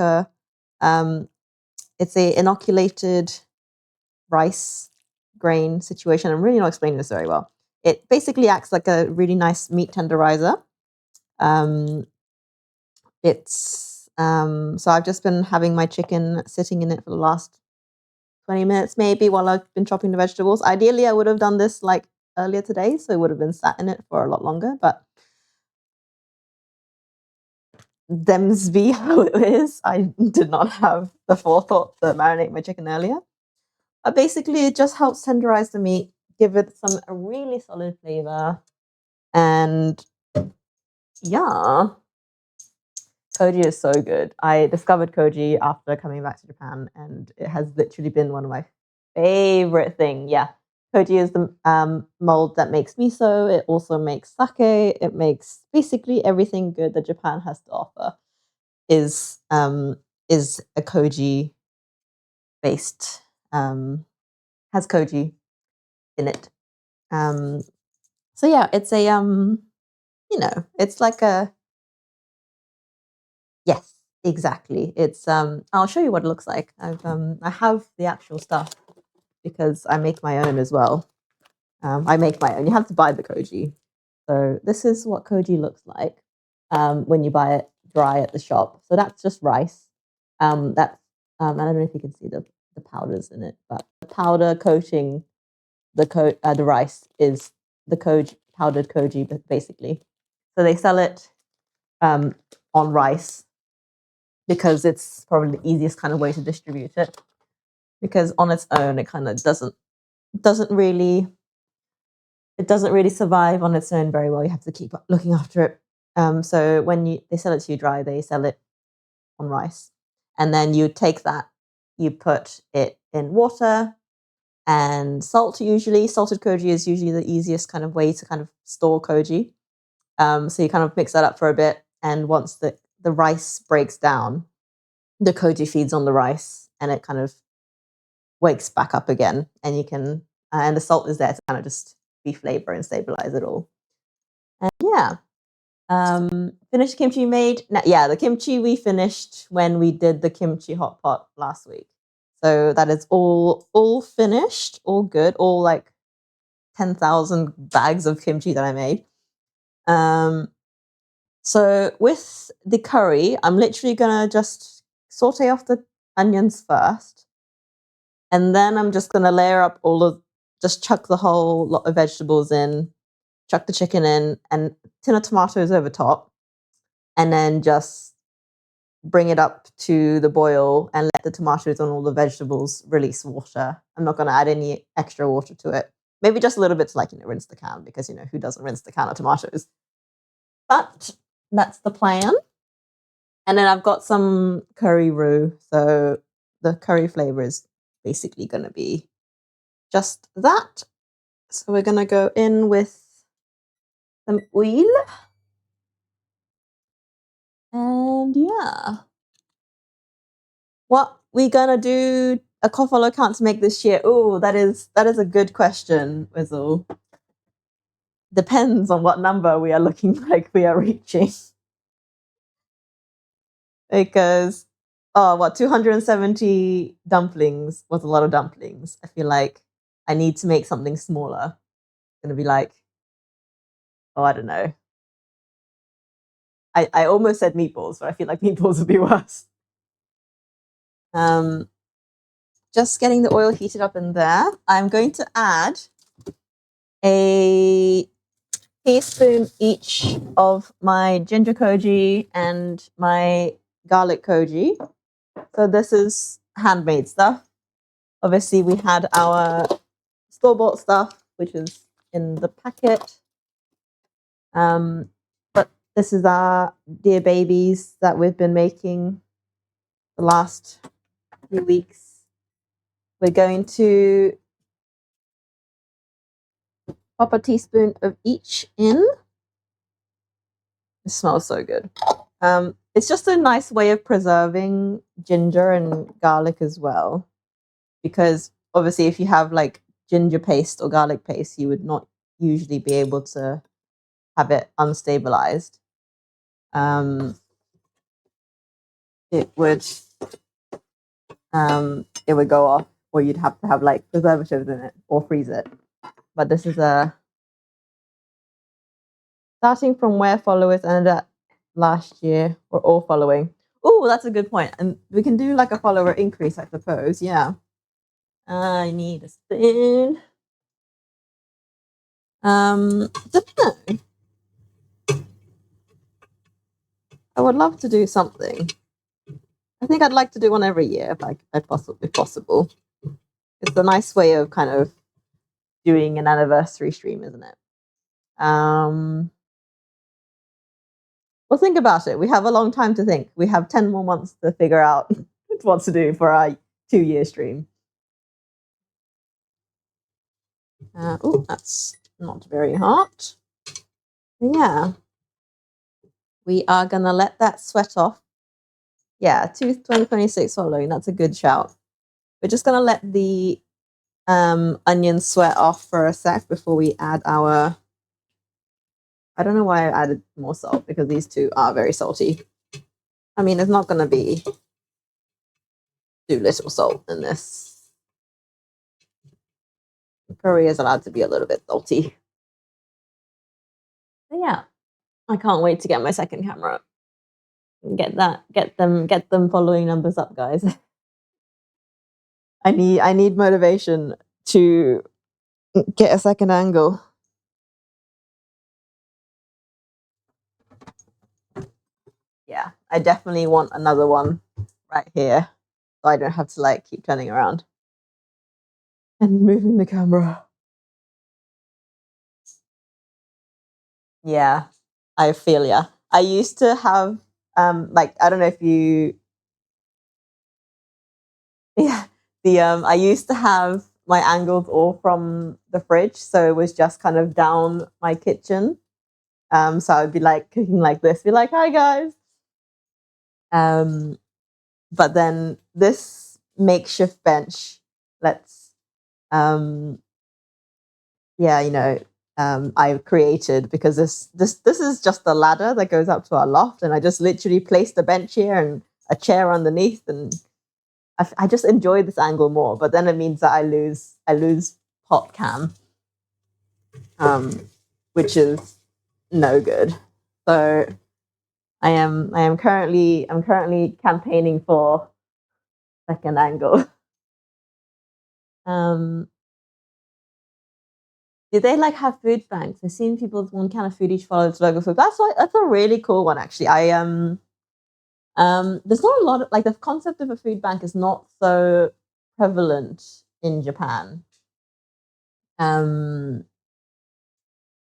it's a inoculated rice grain situation. I'm really not explaining this very well. It basically acts like a really nice meat tenderizer. So I've just been having my chicken sitting in it for the last 20 minutes maybe while I've been chopping the vegetables. Ideally, I would have done this like earlier today, so it would have been sat in it for a lot longer, but them's be how it is. I did not have the forethought to marinate my chicken earlier. But basically, it just helps tenderize the meat, give it some really solid flavor, and yeah, koji is so good. I discovered koji after coming back to Japan, and it has literally been one of my favorite things. Yeah, koji is the mold that makes miso. It also makes sake. It makes basically everything good that Japan has to offer. Is a koji based, has koji in it. So yeah, it's a it's like a, yes, exactly. It's I'll show you what it looks like. I have the actual stuff because I make my own as well. I make my own. You have to buy the koji. So this is what koji looks like when you buy it dry at the shop. So that's just rice. That's I don't know if you can see the powders in it, but the powder coating the rice is the koji, powdered koji, basically. So they sell it on rice because it's probably the easiest kind of way to distribute it. Because on its own, it kind of doesn't really survive on its own very well. You have to keep looking after it. So when they sell it to you dry, they sell it on rice, and then you take that, you put it in water and salt. Usually, salted koji is usually the easiest kind of way to kind of store koji. So you kind of mix that up for a bit, and once the rice breaks down, the koji feeds on the rice, and it kind of wakes back up again, and you can and the salt is there to kind of just be flavor and stabilize it all. And yeah, finished kimchi made. Yeah, the kimchi we finished when we did the kimchi hot pot last week. So that is all finished, all good, all like 10,000 bags of kimchi that I made. So with the curry, I'm literally gonna just saute off the onions first, and then I'm just gonna layer up just chuck the whole lot of vegetables in, chuck the chicken in, and tin of tomatoes over top, and then just bring it up to the boil and let the tomatoes and all the vegetables release water. I'm not going to add any extra water to it. Maybe just a little bit to rinse the can, because, who doesn't rinse the can of tomatoes? But that's the plan. And then I've got some curry roux. So the curry flavor is basically going to be just that. So we're going to go in with some oil. And yeah. What we gonna do a co-follow count to make this year? Oh, that is a good question, Wizzle. Depends on what number we are looking like we are reaching. Because 270 dumplings was a lot of dumplings. I feel like I need to make something smaller. It's gonna be like, I don't know. I almost said meatballs, but I feel like meatballs would be worse. Just getting the oil heated up in there. I'm going to add a teaspoon each of my ginger koji and my garlic koji. So this is handmade stuff. Obviously, we had our store-bought stuff, which is in the packet. But this is our dear babies that we've been making the last few weeks. We're going to pop a teaspoon of each in. It smells so good. It's just a nice way of preserving ginger and garlic as well, because obviously if you have like ginger paste or garlic paste, you would not usually be able to have it unstabilized. It would go off, or you'd have to have like preservatives in it or freeze it. But this is starting from where followers ended at last year, we're all following. Oh, that's a good point. And we can do like a follower increase, I suppose. Yeah. I need a spoon. Don't know. I would love to do something. I think I'd like to do one every year if possible. It's a nice way of kind of doing an anniversary stream, isn't it? Well, think about it. We have a long time to think. We have 10 more months to figure out what to do for our 2-year stream. Oh, that's not very hot. Yeah. We are going to let that sweat off. Yeah, 2026 following. That's a good shout. We're just going to let the onions sweat off for a sec before we add our... I don't know why I added more salt, because these two are very salty. I mean, it's not going to be too little salt in this. The curry is allowed to be a little bit salty. But yeah, I can't wait to get my second camera. Get them following numbers up, guys. I need motivation to get a second angle. Yeah, I definitely want another one right here, so I don't have to like keep turning around and moving the camera. Yeah, I feel ya. I used to have like, I don't know if you... Yeah, I used to have my angles all from the fridge, so it was just kind of down my kitchen. So I'd be like cooking like this, be like, "Hi guys." But then this makeshift bench, I've created, because this is just the ladder that goes up to our loft, and I just literally placed a bench here and a chair underneath, and I just enjoy this angle more, but then it means that I lose pop cam, which is no good. So I'm currently campaigning for second angle. Do they like have food banks? I've seen people with one can of food each follows logo food. That's a really cool one actually. There's not a lot of like the concept of a food bank is not so prevalent in Japan. I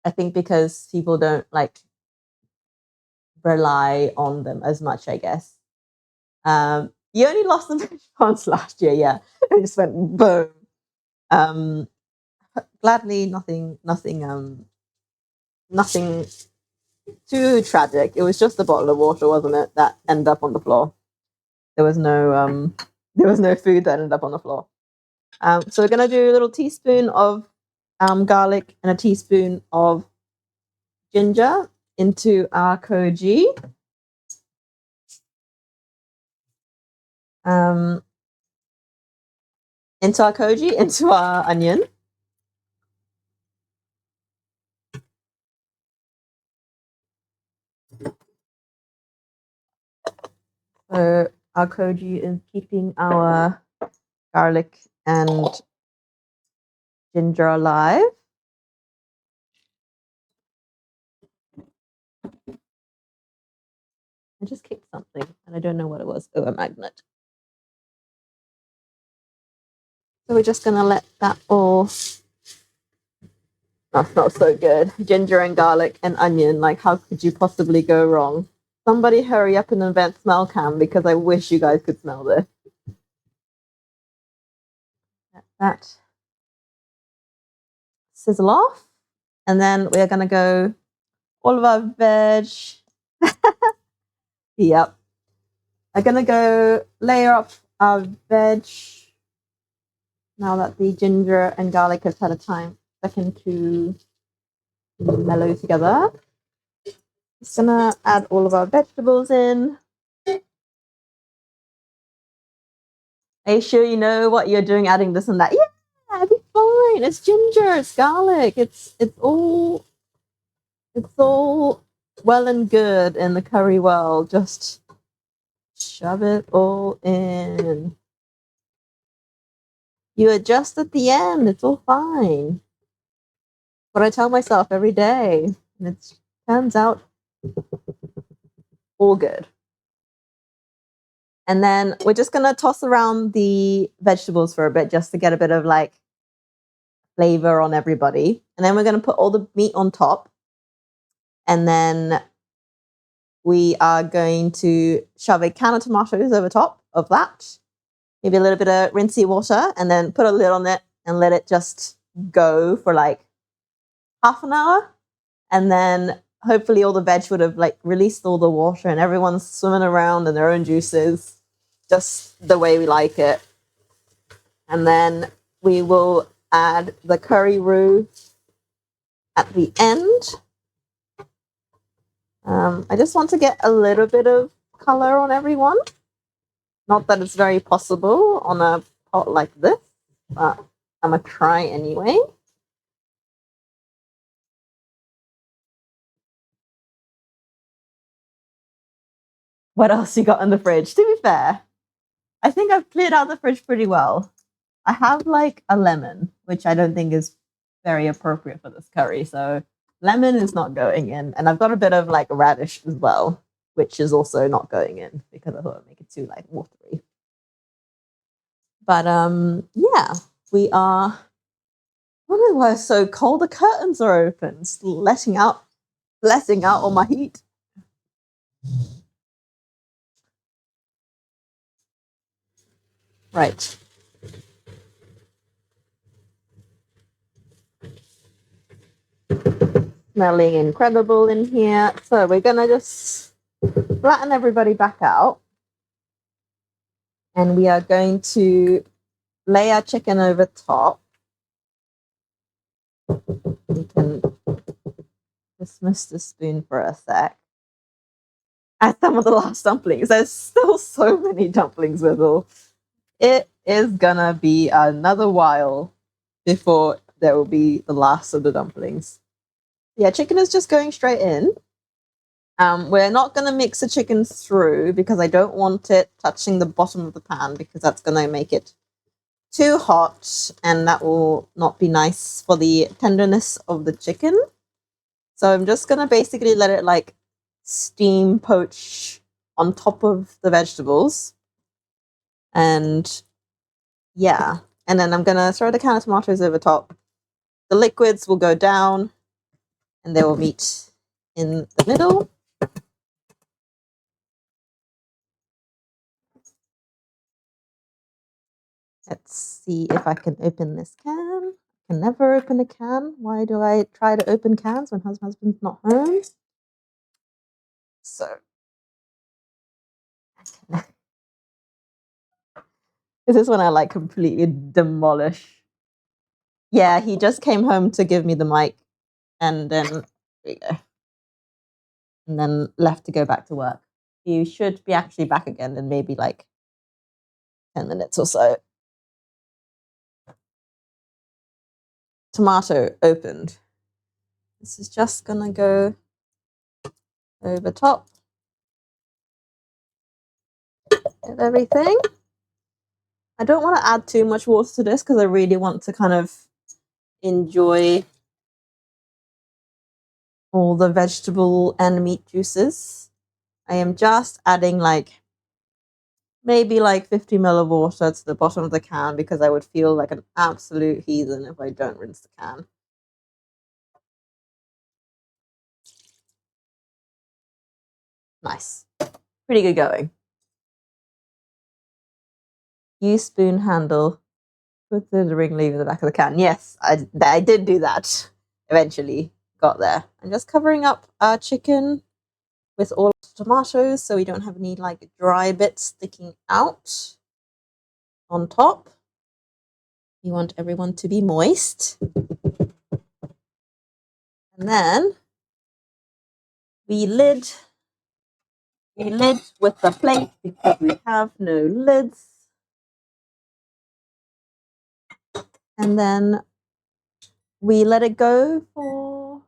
think because people don't like rely on them as much, I guess. You only lost them once last year, yeah. It just went boom. Gladly, nothing too tragic. It was just a bottle of water, wasn't it, that ended up on the floor. There was no food that ended up on the floor. So we're gonna do a little teaspoon of garlic and a teaspoon of ginger into our koji. Into our onion. So our koji is keeping our garlic and ginger alive. I just kicked something and I don't know what it was. Oh, a magnet. So we're just gonna let that all. That's not so good. Ginger and garlic and onion. Like, how could you possibly go wrong? Somebody hurry up and invent smell cam because I wish you guys could smell this. Let that sizzle off. And then we're going to go all of our veg. Yep. I'm going to go layer up our veg now that the ginger and garlic has had a second to mellow together. Just going to add all of our vegetables in. Are you sure you know what you're doing adding this and that? Yeah, it'll be fine. It's ginger, it's garlic, it's all well and good in the curry world. Just shove it all in. You adjust at the end, it's all fine. What I tell myself every day, and it turns out all good. And then we're just gonna toss around the vegetables for a bit just to get a bit of like flavor on everybody. And then we're gonna put all the meat on top. And then we are going to shove a can of tomatoes over top of that. Maybe a little bit of rinsey water and then put a lid on it and let it just go for like half an hour. And then hopefully all the veg would have like released all the water and everyone's swimming around in their own juices, just the way we like it. And then we will add the curry roux at the end. I just want to get a little bit of color on everyone. Not that it's very possible on a pot like this, but I'm going to try anyway. What else you got in the fridge? To be fair, I think I've cleared out the fridge pretty well. I have like a lemon, which I don't think is very appropriate for this curry. So lemon is not going in. And I've got a bit of like radish as well, which is also not going in because I thought it'd make it too like watery. But yeah, we are. I don't know why it's so cold. The curtains are open, it's letting out all my heat. Right. Smelling incredible in here. So we're gonna just flatten everybody back out. And we are going to lay our chicken over top. We can dismiss the spoon for a sec. Add some of the last dumplings. There's still so many dumplings, Wibble. it is gonna be another while before there will be the last of the dumplings. Yeah, chicken is just going straight in. We're not going to mix the chicken through because I don't want it touching the bottom of the pan because that's going to make it too hot and that will not be nice for the tenderness of the chicken. So I'm just going to basically let it like steam poach on top of the vegetables. And yeah, and then I'm going to throw the can of tomatoes over top. The liquids will go down and they will meet in the middle. Let's see if I can open this can. I can never open a can. Why do I try to open cans when husband's not home? So this is when I like completely demolish. Yeah, he just came home to give me the mic and then there you go. And then left to go back to work. He should be actually back again in maybe like 10 minutes or so. Tomato opened. This is just gonna go over top of everything. I don't want to add too much water to this because I really want to kind of enjoy all the vegetable and meat juices. I am just adding like maybe like 50 ml of water to the bottom of the can because I would feel like an absolute heathen if I don't rinse the can. Nice. Pretty good going. Use spoon handle. Put the ring lever in the back of the can. Yes, I did do that. Eventually got there. I'm just covering up our chicken with all the tomatoes so we don't have any like dry bits sticking out on top. You want everyone to be moist. And then we lid with the plate because we have no lids. And then we let it go for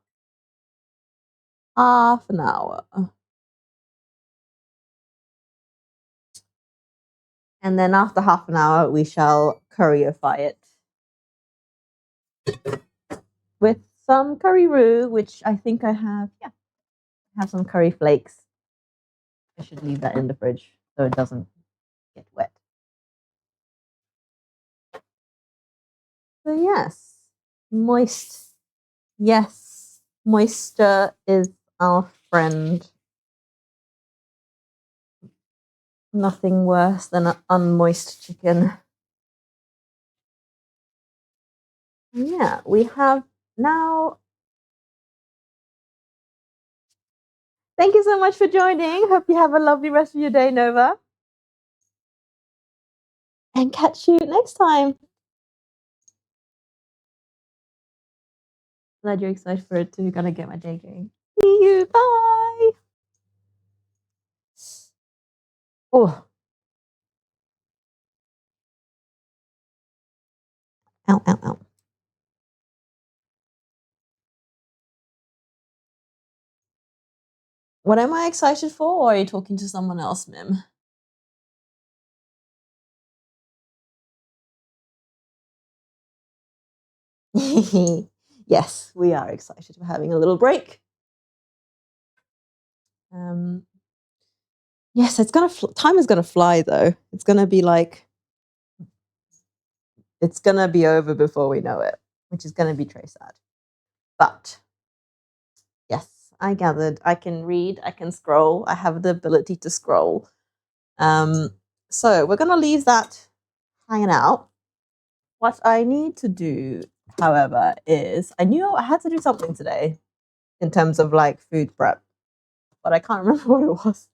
half an hour. And then after half an hour, we shall curryify it with some curry roux, which I think I have. Yeah, I have some curry flakes. I should leave that in the fridge so it doesn't get wet. So yes, moist. Yes, moisture is our friend. Nothing worse than an unmoist chicken. Yeah, we have now. Thank you so much for joining. Hope you have a lovely rest of your day, Nova. And catch you next time. Glad you're excited for it too. Gonna get my day going. See you. Bye. Oh. Ow, ow, ow. What am I excited for? Or are you talking to someone else, Mim? Yes, we are excited. We're having a little break. Yes, it's gonna. Time is gonna fly though. It's gonna be like. It's gonna be over before we know it, which is gonna be très sad. But yes, I gathered. I can read. I can scroll. I have the ability to scroll. So we're gonna leave that hanging out. What I need to do, however, is I knew I had to do something today in terms of like food prep, but I can't remember what it was.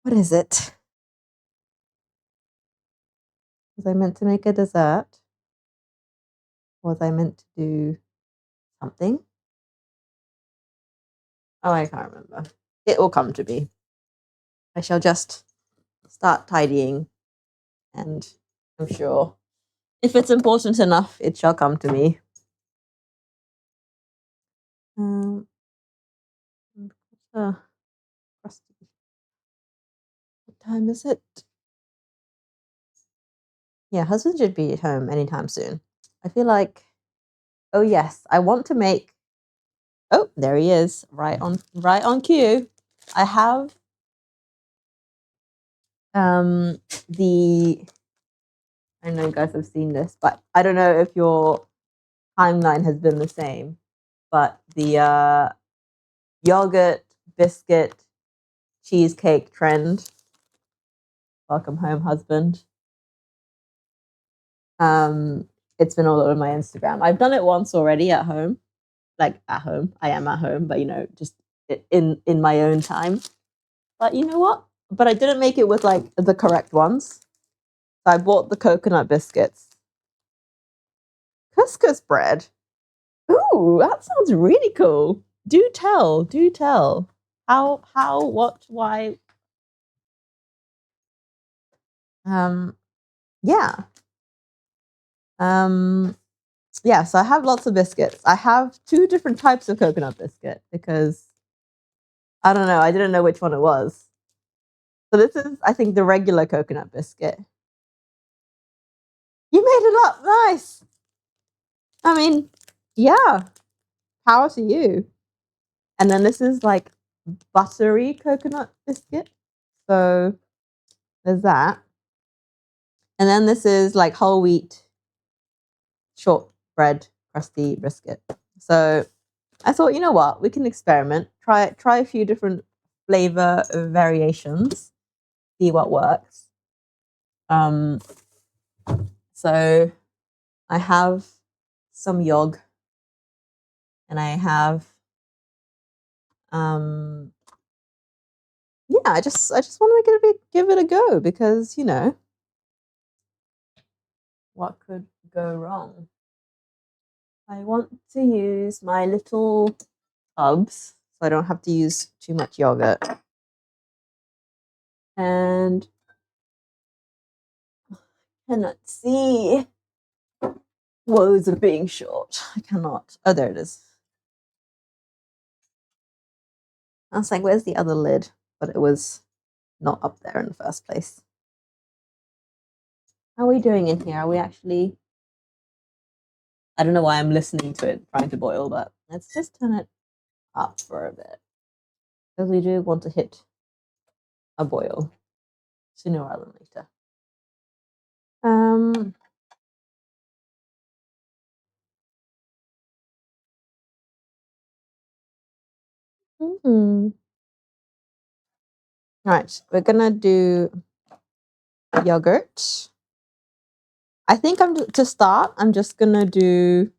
What is it? Was I meant to make a dessert? Was I meant to do something? Oh, I can't remember. It will come to me. I shall just start tidying, and I'm sure if it's important enough, it shall come to me. What time is it? Yeah, husband should be at home anytime soon. I feel like, oh yes, I want to make. Oh, there he is, right on cue. I have the. I know you guys have seen this, but I don't know if your timeline has been the same. But the yogurt biscuit cheesecake trend. Welcome home, husband. It's been all over my Instagram. I've done it once already at home, like at home. I am at home, but just in my own time. But you know what? But I didn't make it with like the correct ones. So I bought the coconut biscuits. Couscous bread. Ooh, that sounds really cool. Do tell, do tell. How, what, why? Yeah. Yeah, so I have lots of biscuits. I have 2 different types of coconut biscuit because I don't know, I didn't know which one it was. So this is, I think, the regular coconut biscuit. You made it up. Nice. I mean, yeah, power to you. And then this is like buttery coconut biscuit. So there's that. And then this is like whole wheat shortbread crusty biscuit. So I thought, you know what, we can experiment, try a few different flavor variations, see what works. So I have some yog, and I have yeah, I just want to give it a go because what could go wrong? I want to use my little tubs so I don't have to use too much yogurt. And I cannot see. Woes of being short. I cannot. Oh, there it is. I was like, where's the other lid? But it was not up there in the first place. How are we doing in here? Are we actually... I don't know why I'm listening to it trying to boil, but let's just turn it up for a bit. Because we do want to hit a boil sooner rather than later. Right, we're gonna do yogurt. I think to start, I'm just gonna do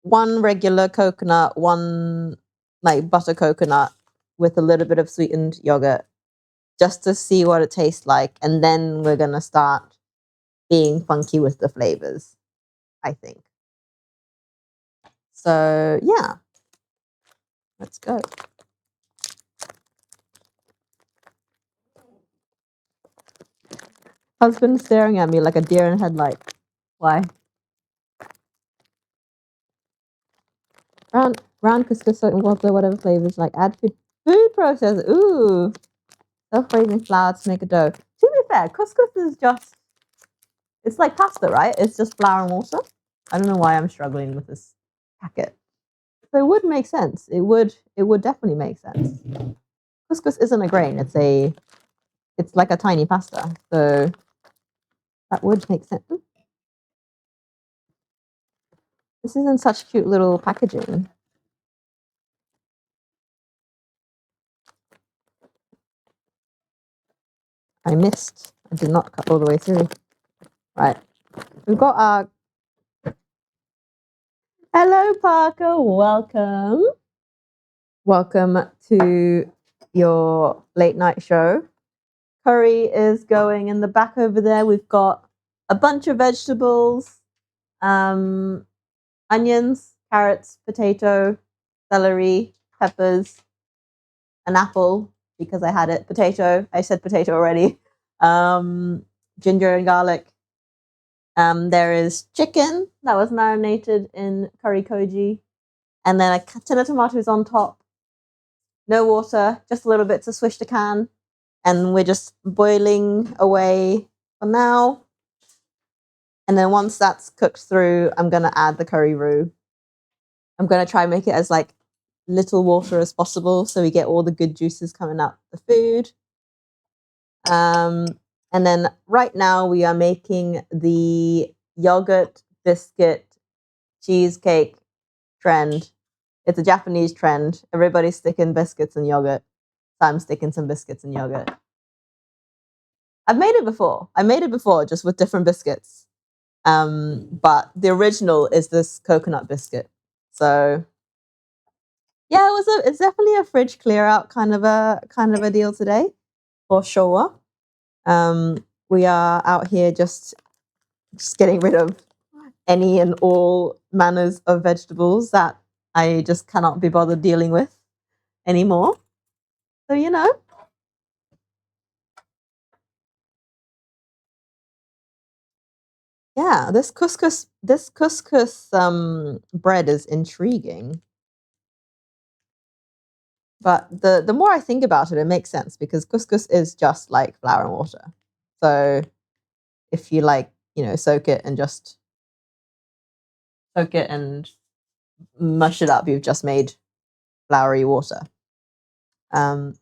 1 regular coconut, 1 like butter coconut with a little bit of sweetened yogurt, just to see what it tastes like, and then we're gonna start being funky with the flavors, I think. So yeah, let's go. Husband staring at me like a deer in headlight. Why? Brown couscous, salt and water, whatever flavors like. Add food processor. Ooh, self-raising flour to make a dough. To be fair, couscous is just, it's like pasta, right? It's just flour and water. I don't know why I'm struggling with this packet. So it would make sense. It would definitely make sense. Couscous isn't a grain. It's like a tiny pasta. So that would make sense. Ooh. This is in such cute little packaging. I missed. I did not cut all the way through. Right. We've got our... Hello, Parker. Welcome. Welcome to your late night show. Curry is going in the back over there. We've got a bunch of vegetables, onions, carrots, potato, celery, peppers, an apple, because I had it. Potato. I said potato already. Ginger and garlic. There is chicken that was marinated in curry koji, and then a tin of tomatoes on top. No water, just a little bit to swish the can, and we're just boiling away for now. And then once that's cooked through, I'm gonna add the curry roux. I'm gonna try and make it as like little water as possible so we get all the good juices coming out the food. And then right now we are making the yogurt biscuit cheesecake trend. It's a Japanese trend. Everybody's sticking biscuits and yogurt. So I'm sticking some biscuits and yogurt. I've made it before. I made it before just with different biscuits. But the original is this coconut biscuit. So yeah, it's definitely a fridge clear out kind of a deal today, for sure. We are out here just getting rid of any and all manners of vegetables that I just cannot be bothered dealing with anymore. So yeah, this couscous bread is intriguing. But the more I think about it, it makes sense because couscous is just like flour and water. So if you soak it and mush it up, you've just made floury water. But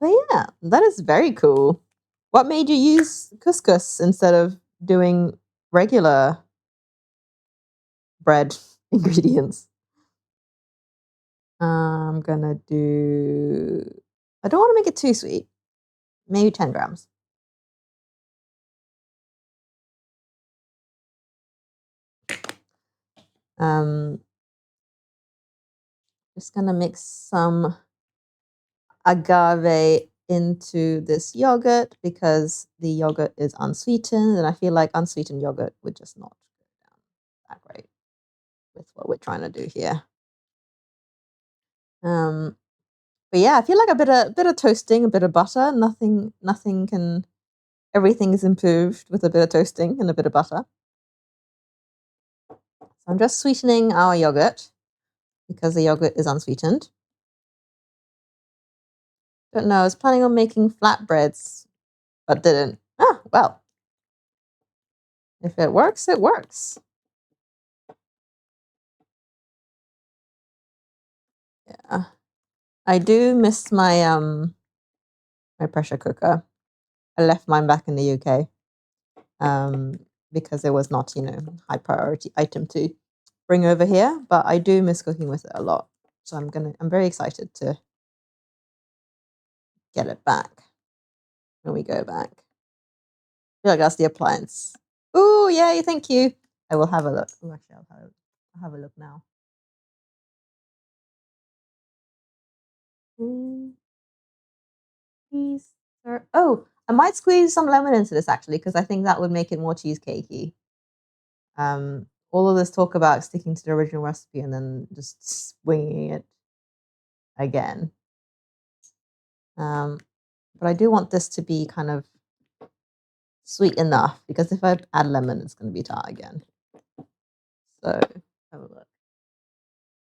yeah, that is very cool. What made you use couscous instead of doing regular bread ingredients? I'm gonna do. I don't want to make it too sweet. Maybe 10 grams. Just gonna mix some agave into this yogurt because the yogurt is unsweetened, and I feel like unsweetened yogurt would just not go down that great with what we're trying to do here. But yeah, I feel like a bit of toasting, a bit of butter. Nothing can. Everything is improved with a bit of toasting and a bit of butter. So I'm just sweetening our yogurt because the yogurt is unsweetened. Don't know. I was planning on making flatbreads, but didn't. Well. If it works, it works. Yeah. I do miss my my pressure cooker. I left mine back in the UK. Because it was not, high priority item to bring over here, but I do miss cooking with it a lot. So I'm very excited to get it back when we go back. I feel like that's the appliance. Oh, yay, thank you. I will have a look. Ooh, actually, I'll have a look now. Please, sir. Oh, I might squeeze some lemon into this actually, because I think that would make it more cheesecakey. All of this talk about sticking to the original recipe and then just swinging it again. But I do want this to be kind of sweet enough because if I add lemon, it's going to be tart again. So have a look.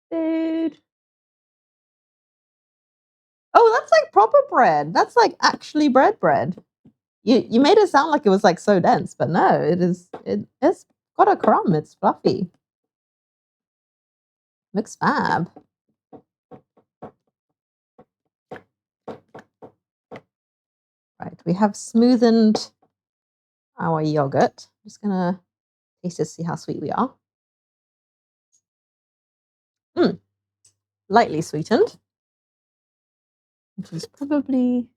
Food. Oh, that's like proper bread. That's like actually bread. You made it sound like it was like so dense, but no, it's got a crumb. It's fluffy. Looks fab. Right, we have smoothened our yogurt. I'm just gonna taste it, see how sweet we are. Lightly sweetened, which is probably.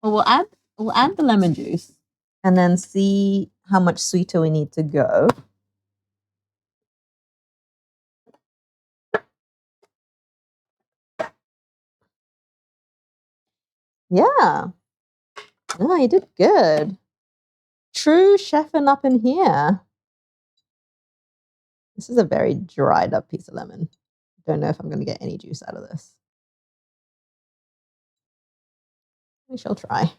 Well, we'll add the lemon juice and then see how much sweeter we need to go. Yeah. No, you did good. True chefing up in here. This is a very dried up piece of lemon. Don't know if I'm going to get any juice out of this. We shall try.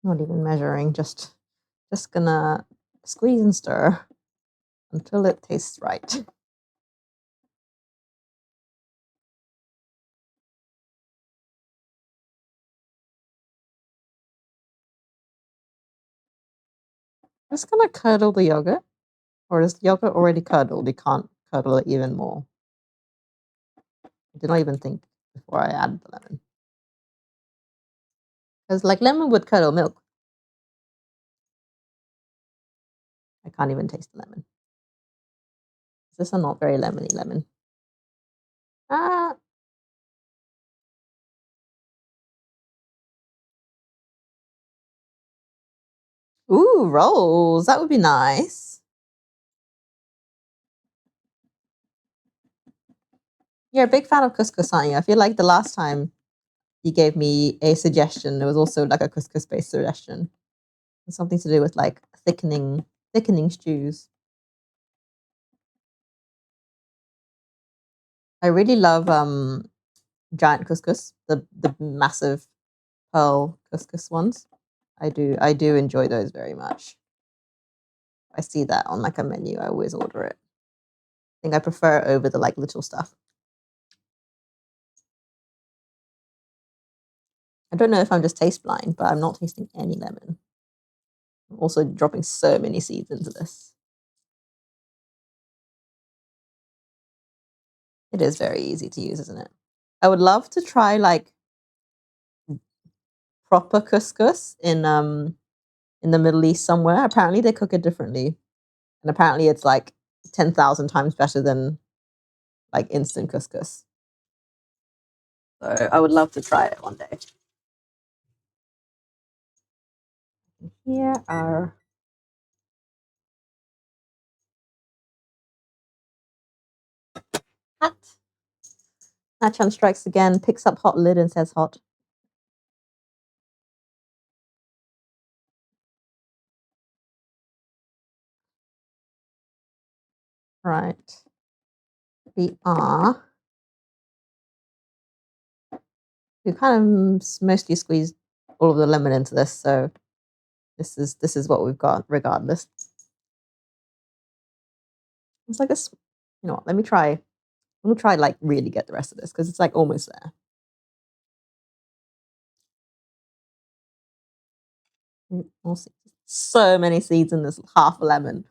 Not even measuring, just gonna squeeze and stir until it tastes right. Just gonna curdle the yogurt, or is the yogurt already curdled? You can't curdle it even more. I did not even think before I added the lemon. Because like lemon would curdle milk. I can't even taste the lemon. Is this a not very lemony lemon? Ah. Ooh, rolls. That would be nice. You're a big fan of couscous, aren't you? I feel like the last time you gave me a suggestion, it was also like a couscous-based suggestion. It's something to do with like thickening stews. I really love giant couscous, the massive pearl couscous ones. I do enjoy those very much. I see that on like a menu, I always order it. I think I prefer it over the like little stuff. I don't know if I'm just taste blind, but I'm not tasting any lemon. I'm also dropping so many seeds into this. It is very easy to use, isn't it? I would love to try like proper couscous in the Middle East somewhere. Apparently they cook it differently. And apparently it's like 10,000 times better than like instant couscous. So I would love to try it one day. Here are hot. Nachan strikes again, picks up hot lid and says hot. Right. We kind of mostly squeezed all of the lemon into this, so this is what we've got regardless. It's like you know what, let me try like really get the rest of this because it's like almost there. So many seeds in this half a lemon.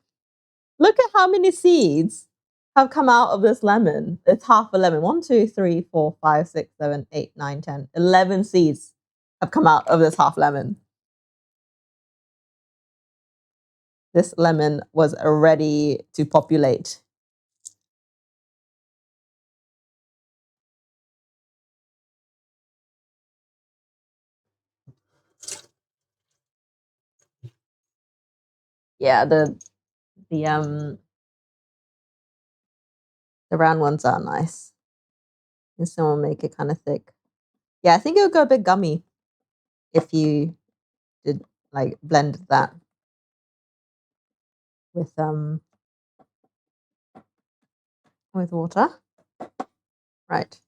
Look at how many seeds have come out of this lemon. It's half a lemon. 1, 2, 3, 4, 5, 6, 7, 8, 9, 10, 11 seeds have come out of this half lemon. This lemon was ready to populate. Yeah, the round ones are nice. And someone make it kind of thick. Yeah, I think it would go a bit gummy if you did like blend that with water. Right.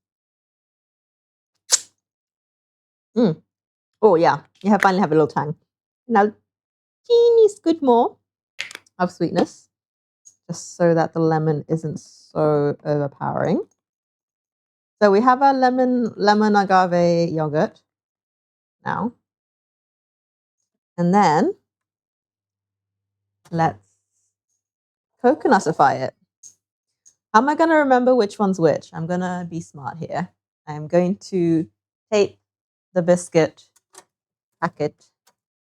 Oh yeah, you finally have a little tang. Now, teeny squid more of sweetness, just so that the lemon isn't so overpowering. So we have our lemon agave yogurt now, and then let's coconutify it. How am I going to remember which one's which? I'm going to be smart here. I'm going to tape the biscuit packet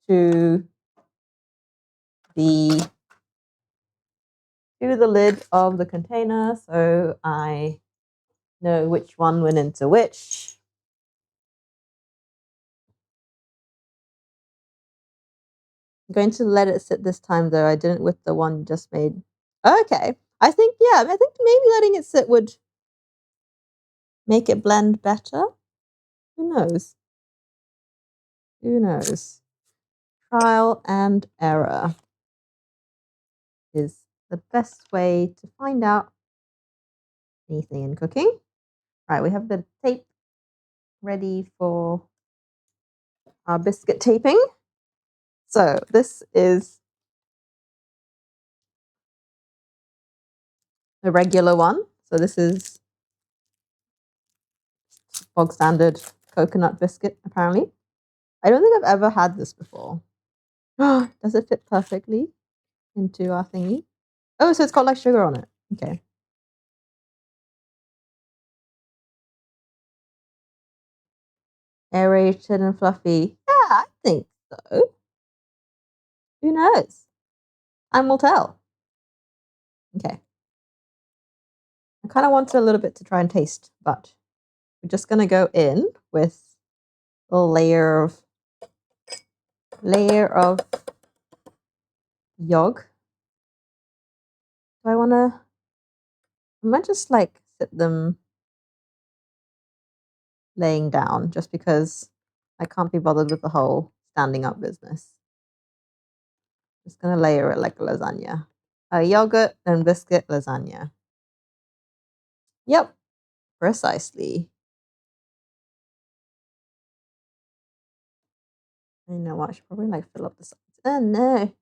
to the lid of the container so I know which one went into which. I'm going to let it sit this time though. I didn't with the one you just made. Okay. I think maybe letting it sit would make it blend better. Who knows? Who knows? Trial and error is the best way to find out anything in cooking. Right, we have the tape ready for our biscuit taping. So this is the regular one. So this is bog standard coconut biscuit, apparently. I don't think I've ever had this before. Does it fit perfectly into our thingy? Oh, so it's got like sugar on it. Okay. Aerated and fluffy. Yeah, I think so. Who knows? Time will tell. Okay. I kind of want a little bit to try and taste, but we're just going to go in with a layer of yolk. Do I want to? I might just like sit them laying down just because I can't be bothered with the whole standing up business. Just gonna layer it like a lasagna. A yogurt and biscuit lasagna. Yep, precisely. I know what, I should probably like fill up the sides. Oh no.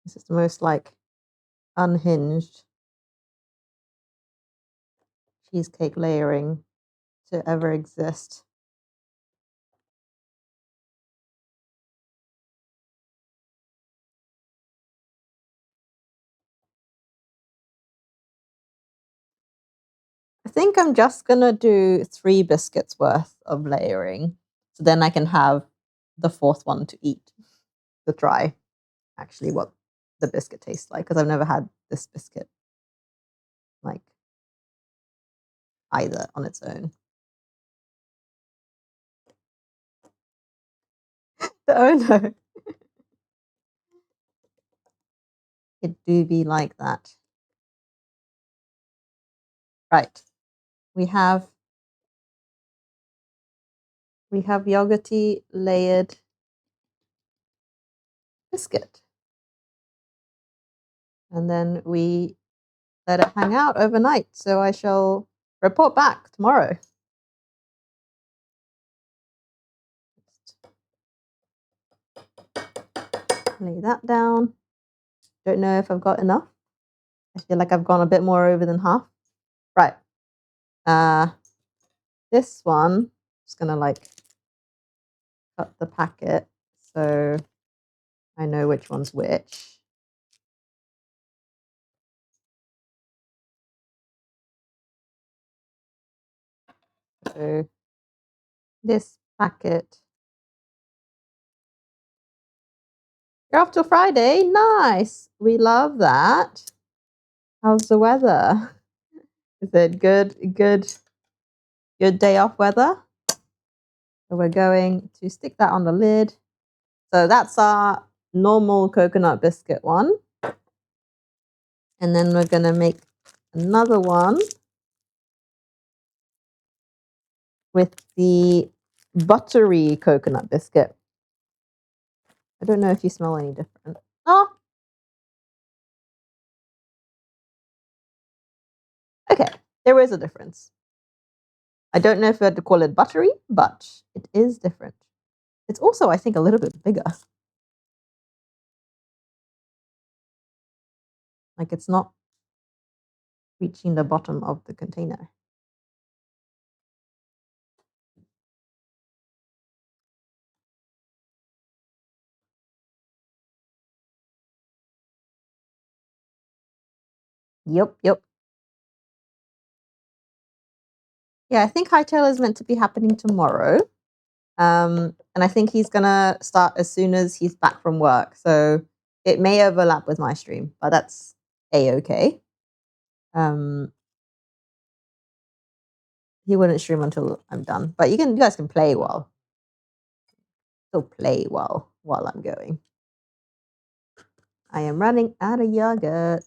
This is the most like unhinged cheesecake layering to ever exist. I think I'm just gonna do 3 biscuits worth of layering. So then I can have the 4th one to eat, to try actually what the biscuit tastes like, because I've never had this biscuit like either on its own. Oh no. It do be like that. Right. We have yogurty layered biscuit. And then we let it hang out overnight. So I shall report back tomorrow. Lay that down. Don't know if I've got enough. I feel like I've gone a bit more over than half. Right. This one, just gonna like cut the packet so I know which one's which. So this packet. You're off till Friday. Nice. We love that. How's the weather? Is it good day off weather? So we're going to stick that on the lid. So that's our normal coconut biscuit one. And then we're going to make another one with the buttery coconut biscuit. I don't know if you smell any different. Oh, okay. There is a difference. I don't know if we had to call it buttery, but it is different. It's also, I think, a little bit bigger. Like it's not reaching the bottom of the container. Yep. Yeah, I think Hightail is meant to be happening tomorrow. And I think he's gonna start as soon as he's back from work. So it may overlap with my stream, but that's a-okay. He wouldn't stream until I'm done. But you guys can play while I'm going. I am running out of yogurt.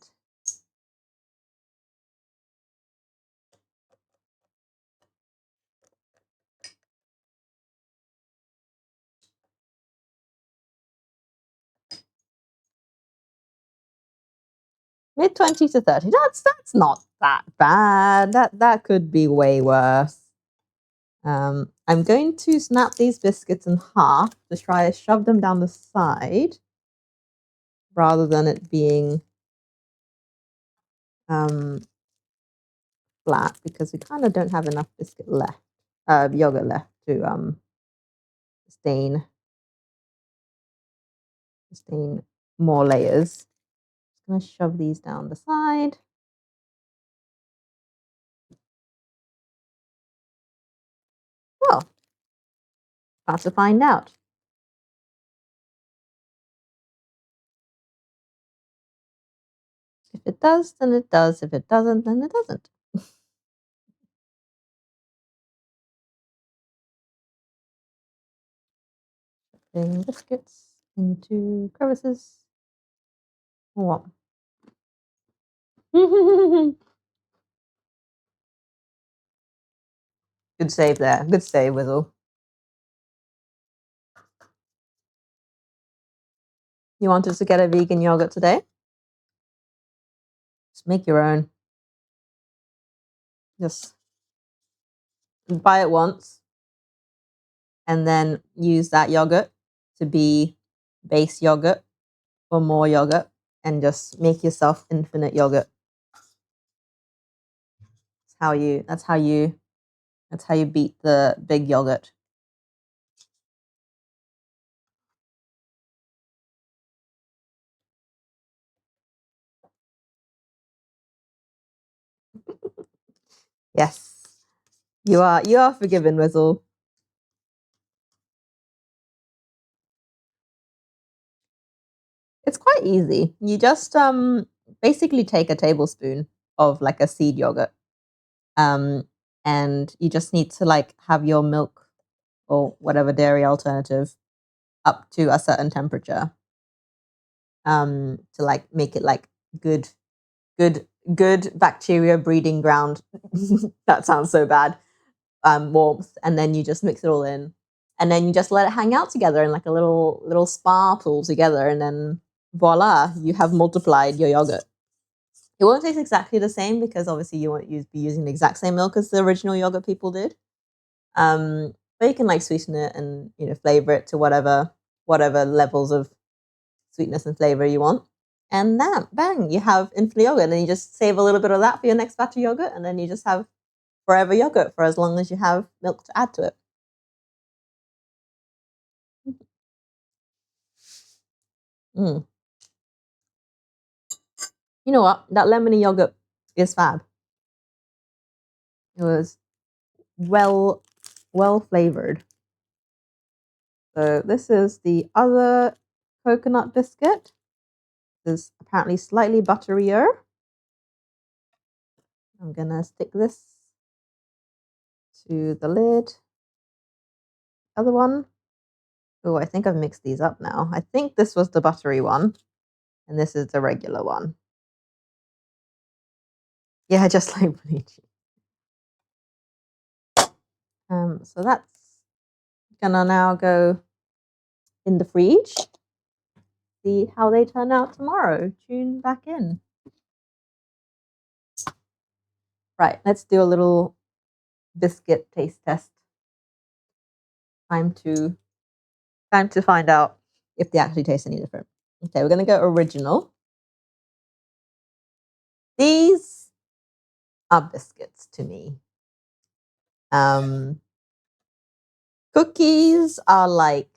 Mid-20 to 30. That's not that bad. That could be way worse. I'm going to snap these biscuits in half to try to shove them down the side rather than it being flat, because we kind of don't have enough biscuit left, yogurt left to stain more layers. Just gonna shove these down the side. Well, about to find out. If it does, then it does. If it doesn't, then it doesn't. Putting biscuits into crevices. What? Good save there. Good save, Whizzle. You wanted to get a vegan yogurt today? Just make your own. Just buy it once and then use that yogurt to be base yogurt for more yogurt and just make yourself infinite yogurt. That's how you beat the big yogurt. Yes. You are forgiven, Whizzle. It's quite easy. You just basically take a tablespoon of like a seed yogurt. And you just need to like have your milk or whatever dairy alternative up to a certain temperature. To like make it like good bacteria breeding ground. That sounds so bad. Warmth, and then you just mix it all in, and then you just let it hang out together in like a little spa pool together, and then voila, you have multiplied your yogurt. It won't taste exactly the same because obviously you won't be using the exact same milk as the original yogurt people did. But you can like sweeten it and flavor it to whatever levels of sweetness and flavor you want. And that, bang, you have infinite yogurt. And then you just save a little bit of that for your next batch of yogurt. And then you just have forever yogurt for as long as you have milk to add to it. Mm. You know what? That lemony yogurt is fab. It was well flavored. So this is the other coconut biscuit. It's apparently slightly butterier. I'm gonna stick this to the lid. Other one. Oh, I think I've mixed these up now. I think this was the buttery one, and this is the regular one. Yeah, just like bleach. So that's gonna now go in the fridge. See how they turn out tomorrow. Tune back in. Right, let's do a little biscuit taste test. Time to find out if they actually taste any different. Okay, we're gonna go original. These are biscuits to me. Cookies are like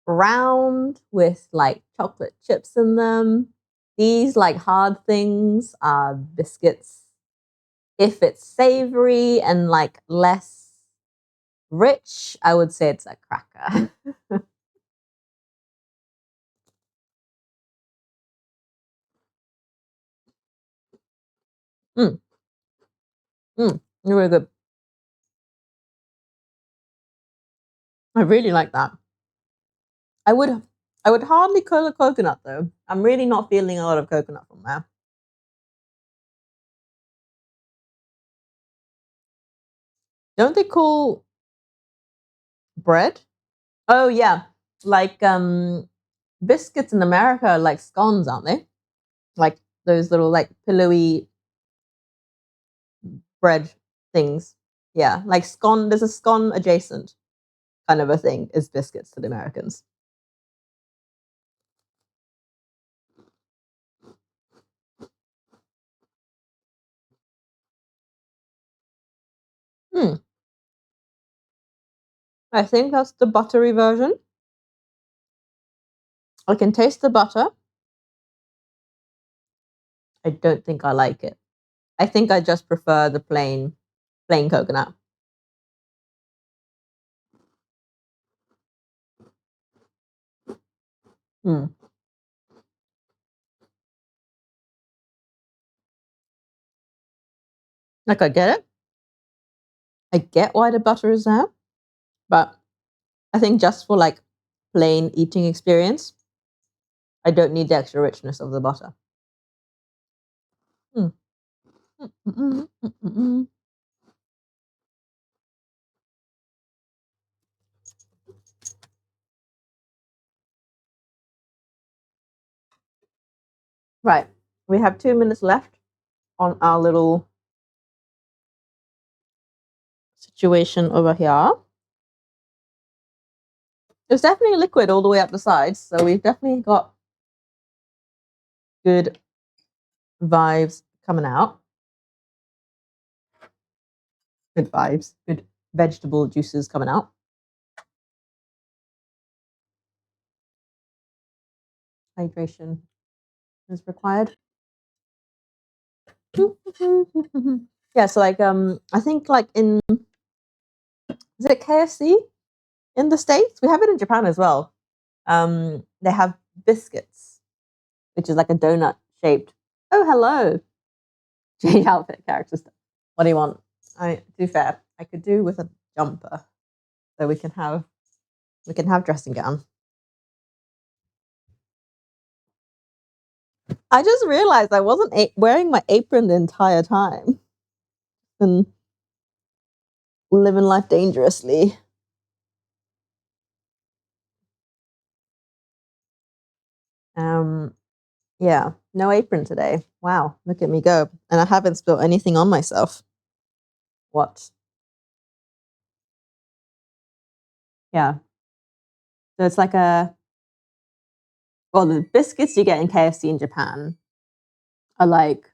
round with like chocolate chips in them. These like hard things are biscuits. If it's savory and like less rich, I would say it's a cracker. Really good. I really like that. I would hardly call it coconut though. I'm really not feeling a lot of coconut from there. Don't they call bread? Oh yeah, like biscuits in America are like scones, aren't they? Like those little like pillowy bread things. Yeah, like scone. There's a scone adjacent kind of a thing is biscuits to the Americans. I think that's the buttery version. I can taste the butter. I don't think I like it. I think I just prefer the plain coconut. Mm. Like I get it. I get why the butter is there, but I think just for like plain eating experience, I don't need the extra richness of the butter. Mm. Right. We have 2 minutes left on our little situation over here. There's definitely liquid all the way up the sides, so we've definitely got good vibes coming out. Good vibes, good vegetable juices coming out. Hydration is required. Yeah, so like I think like is it KFC in the States? We have it in Japan as well. They have biscuits, which is like a donut shaped. Oh, hello. J outfit character stuff. What do you want? To be fair, I could do with a jumper. So we can have dressing gown. I just realized I wasn't wearing my apron the entire time and living life dangerously. Yeah, no apron today. Wow, look at me go. And I haven't spilled anything on myself. What? Yeah. So it's like the biscuits you get in KFC in Japan are like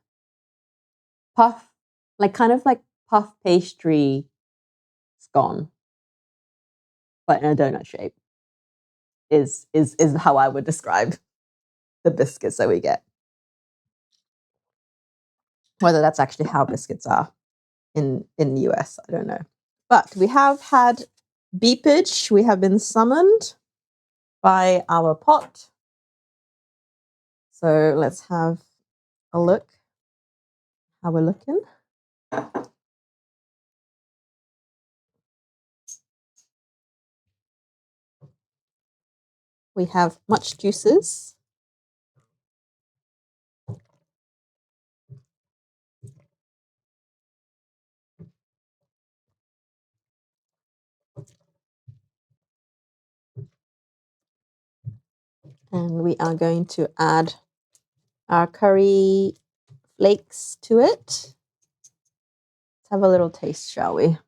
puff, like kind of like puff pastry scone, but in a donut shape is how I would describe the biscuits that we get. Whether that's actually how biscuits are in the US, I don't know. But we have had beepage. We have been summoned by our pot. So let's have a look how we're looking. We have much juices. And we are going to add our curry flakes to it. Let's have a little taste, shall we?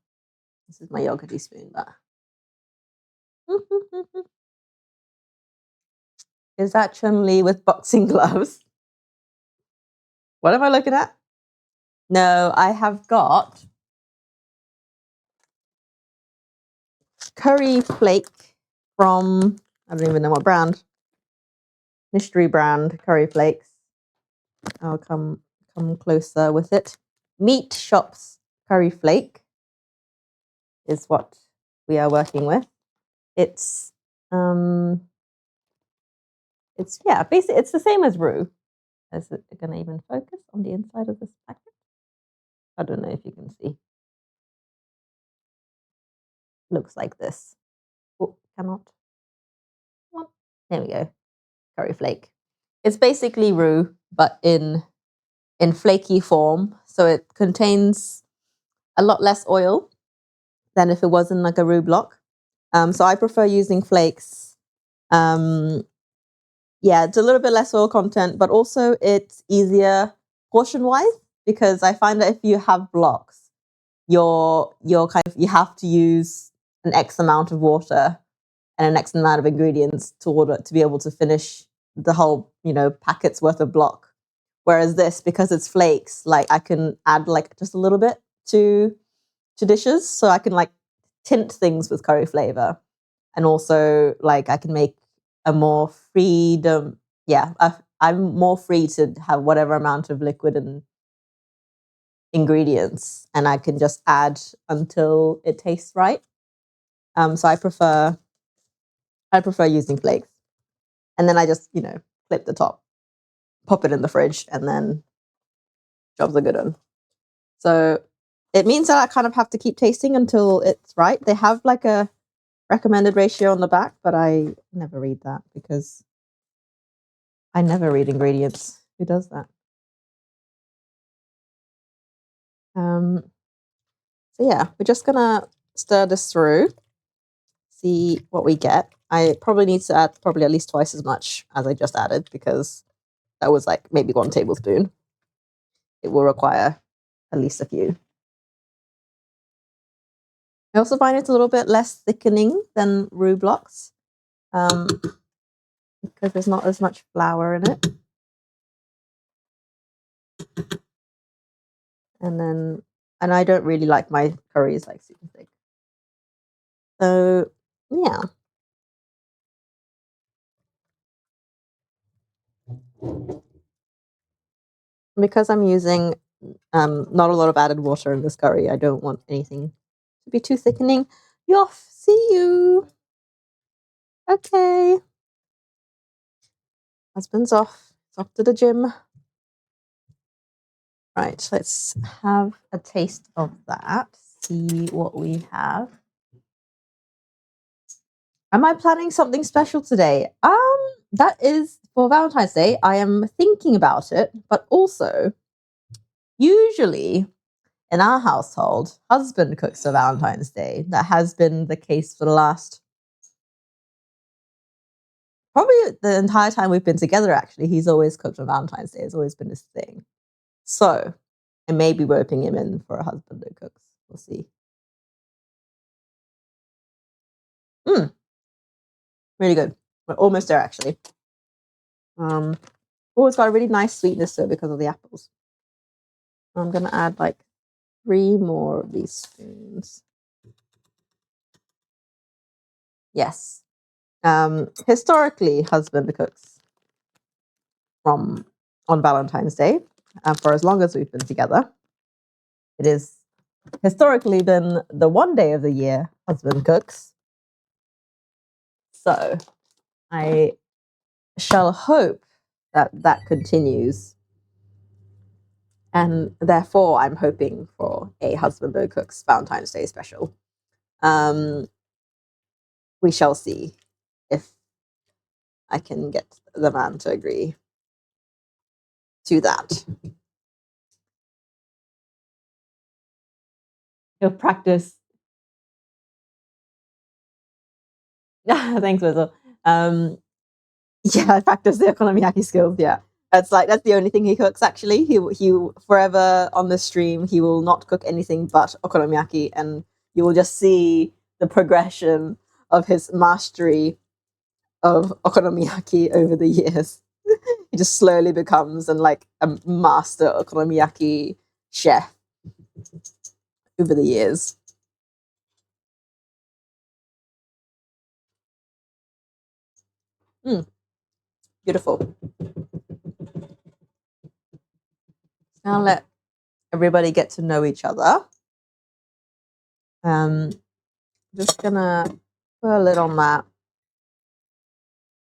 This is my yogurty spoon, but is that Chun-Li with boxing gloves? What am I looking at? No, I have got curry flake from, I don't even know what brand. Mystery brand curry flakes. I'll come closer with it. Meat Shops curry flake is what we are working with. It's basically it's the same as roux. Is it going to even focus on the inside of this packet? I don't know if you can see. Looks like this. Oh, cannot. There we go. Curry flake. It's basically roux, but in flaky form. So it contains a lot less oil than if it wasn't like a roux block. So I prefer using flakes. yeah, it's a little bit less oil content, but also it's easier portion-wise because I find that if you have blocks, you're kind of you have to use an X amount of water and an X amount of ingredients to be able to finish the whole, packet's worth of block. Whereas this, because it's flakes, like I can add like just a little bit to dishes, so I can like tint things with curry flavor, and also like I can make a more freedom. Yeah, I'm more free to have whatever amount of liquid and ingredients, and I can just add until it tastes right. So I prefer using flakes, and then I just clip the top, pop it in the fridge, and then jobs are good on. So it means that I kind of have to keep tasting until it's right. They have like a recommended ratio on the back, but I never read that because I never read ingredients. Who does that? So yeah, we're just gonna stir this through, see what we get. I probably need to add probably at least twice as much as I just added because that was like maybe 1 tablespoon. It will require at least a few. I also find it's a little bit less thickening than roux blocks because there's not as much flour in it. And I don't really like my curries like super thick. So yeah. Because I'm using not a lot of added water in this curry, I don't want anything to be too thickening. Yoff, see you. Okay. Husband's off. He's off to the gym. Right, let's have a taste of that. See what we have. Am I planning something special today? That is for Valentine's Day. I am thinking about it, but also usually in our household, husband cooks for Valentine's Day. That has been the case for the last probably the entire time we've been together, actually. He's always cooked on Valentine's Day. It's always been his thing. So I may be roping him in for a husband who cooks. We'll see. Really good. We're almost there, actually. It's got a really nice sweetness to it because of the apples. I'm going to add like 3 more of these spoons. Yes. Historically, husband cooks on Valentine's Day for as long as we've been together. It is historically been the one day of the year husband cooks. So I shall hope that that continues. And therefore, I'm hoping for a husband who cooks Valentine's Day special. We shall see if I can get the man to agree to that. He'll practice. Thanks, Whistle. I practice the okonomiyaki skills. Yeah, that's the only thing he cooks. Actually, he forever on the stream he will not cook anything but okonomiyaki, and you will just see the progression of his mastery of okonomiyaki over the years. He just slowly becomes like a master okonomiyaki chef over the years. Beautiful. Now let everybody get to know each other. Just gonna put a lid on that.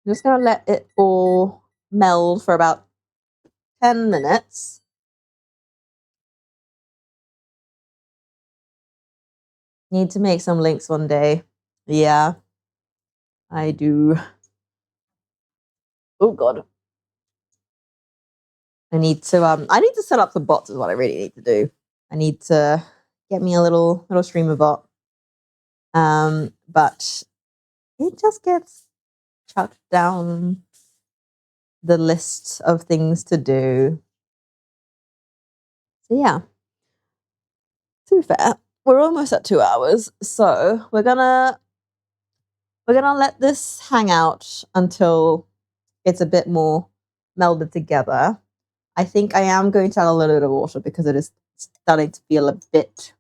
I'm just gonna let it all meld for about 10 minutes. Need to make some links one day. Yeah, I do. Oh God. I need to set up some bots is what I really need to do. I need to get me a little streamer bot. But it just gets chucked down the list of things to do. So yeah, to be fair, we're almost at 2 hours, so we're gonna let this hang out until it's a bit more melded together. I think I am going to add a little bit of water because it is starting to feel a bit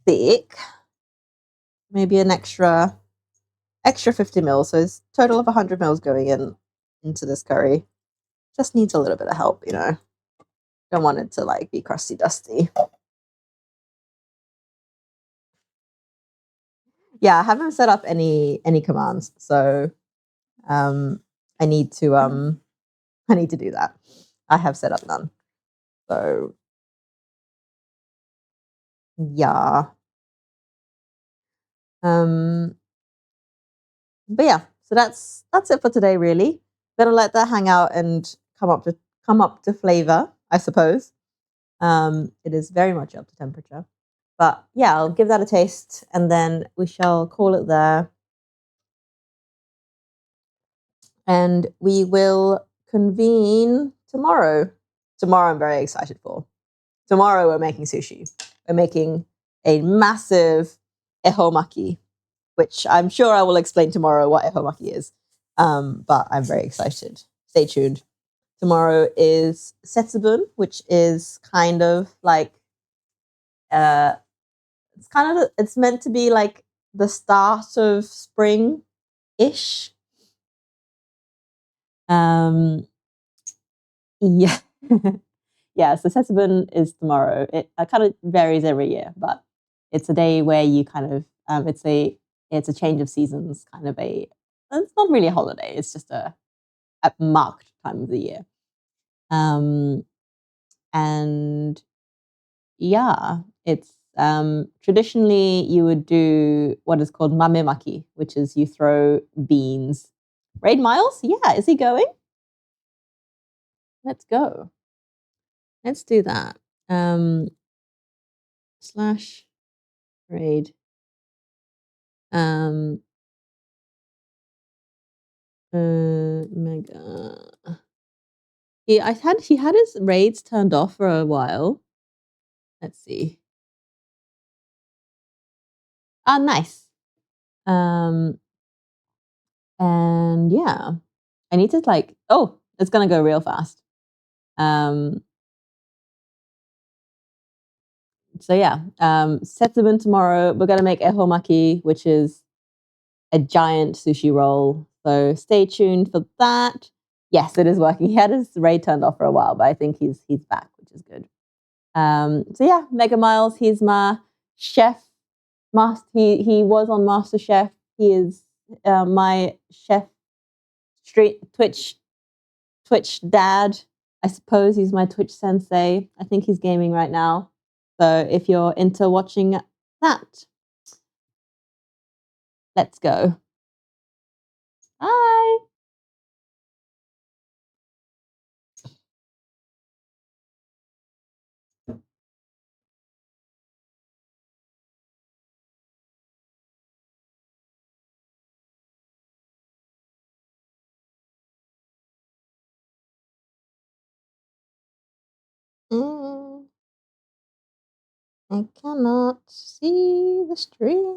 thick. Maybe an extra 50 mils. So it's a total of 100 mils going into this curry. Just needs a little bit of help, you know. Don't want it to like be crusty dusty. Yeah, I haven't set up any commands, so I need to do that. I have set up none. So yeah. But yeah, so that's it for today, really. Gonna let that hang out and come up to flavor, I suppose. It is very much up to temperature. But yeah, I'll give that a taste and then we shall call it there. And we will convene tomorrow. Tomorrow I'm very excited for. Tomorrow we're making sushi. We're making a massive ehomaki, which I'm sure I will explain tomorrow what ehomaki is. But I'm very excited. Stay tuned. Tomorrow is Setsubun, which is kind of like it's meant to be like the start of spring ish. Yeah. Yeah, so Setsubun is tomorrow. It kind of varies every year, but it's a day where you kind of it's a change of seasons, kind of it's not really a holiday, it's just a marked time of the year. And yeah, it's traditionally you would do what is called mamemaki, which is you throw beans. Raid Miles? Yeah, is he going? Let's go. Let's do that. Slash raid. Mega. He had his raids turned off for a while. Let's see. Ah, nice. And yeah, I need to like. Oh, it's gonna go real fast. So yeah, Setsubun tomorrow. We're gonna make ehomaki, which is a giant sushi roll. So stay tuned for that. Yes, it is working. He had his raid turned off for a while, but I think he's back, which is good. So yeah, Mega Miles. He's my chef. He was on MasterChef. He is my chef. Street Twitch dad. I suppose he's my Twitch sensei. I think he's gaming right now. So if you're into watching that, let's go. Bye. I cannot see the stream.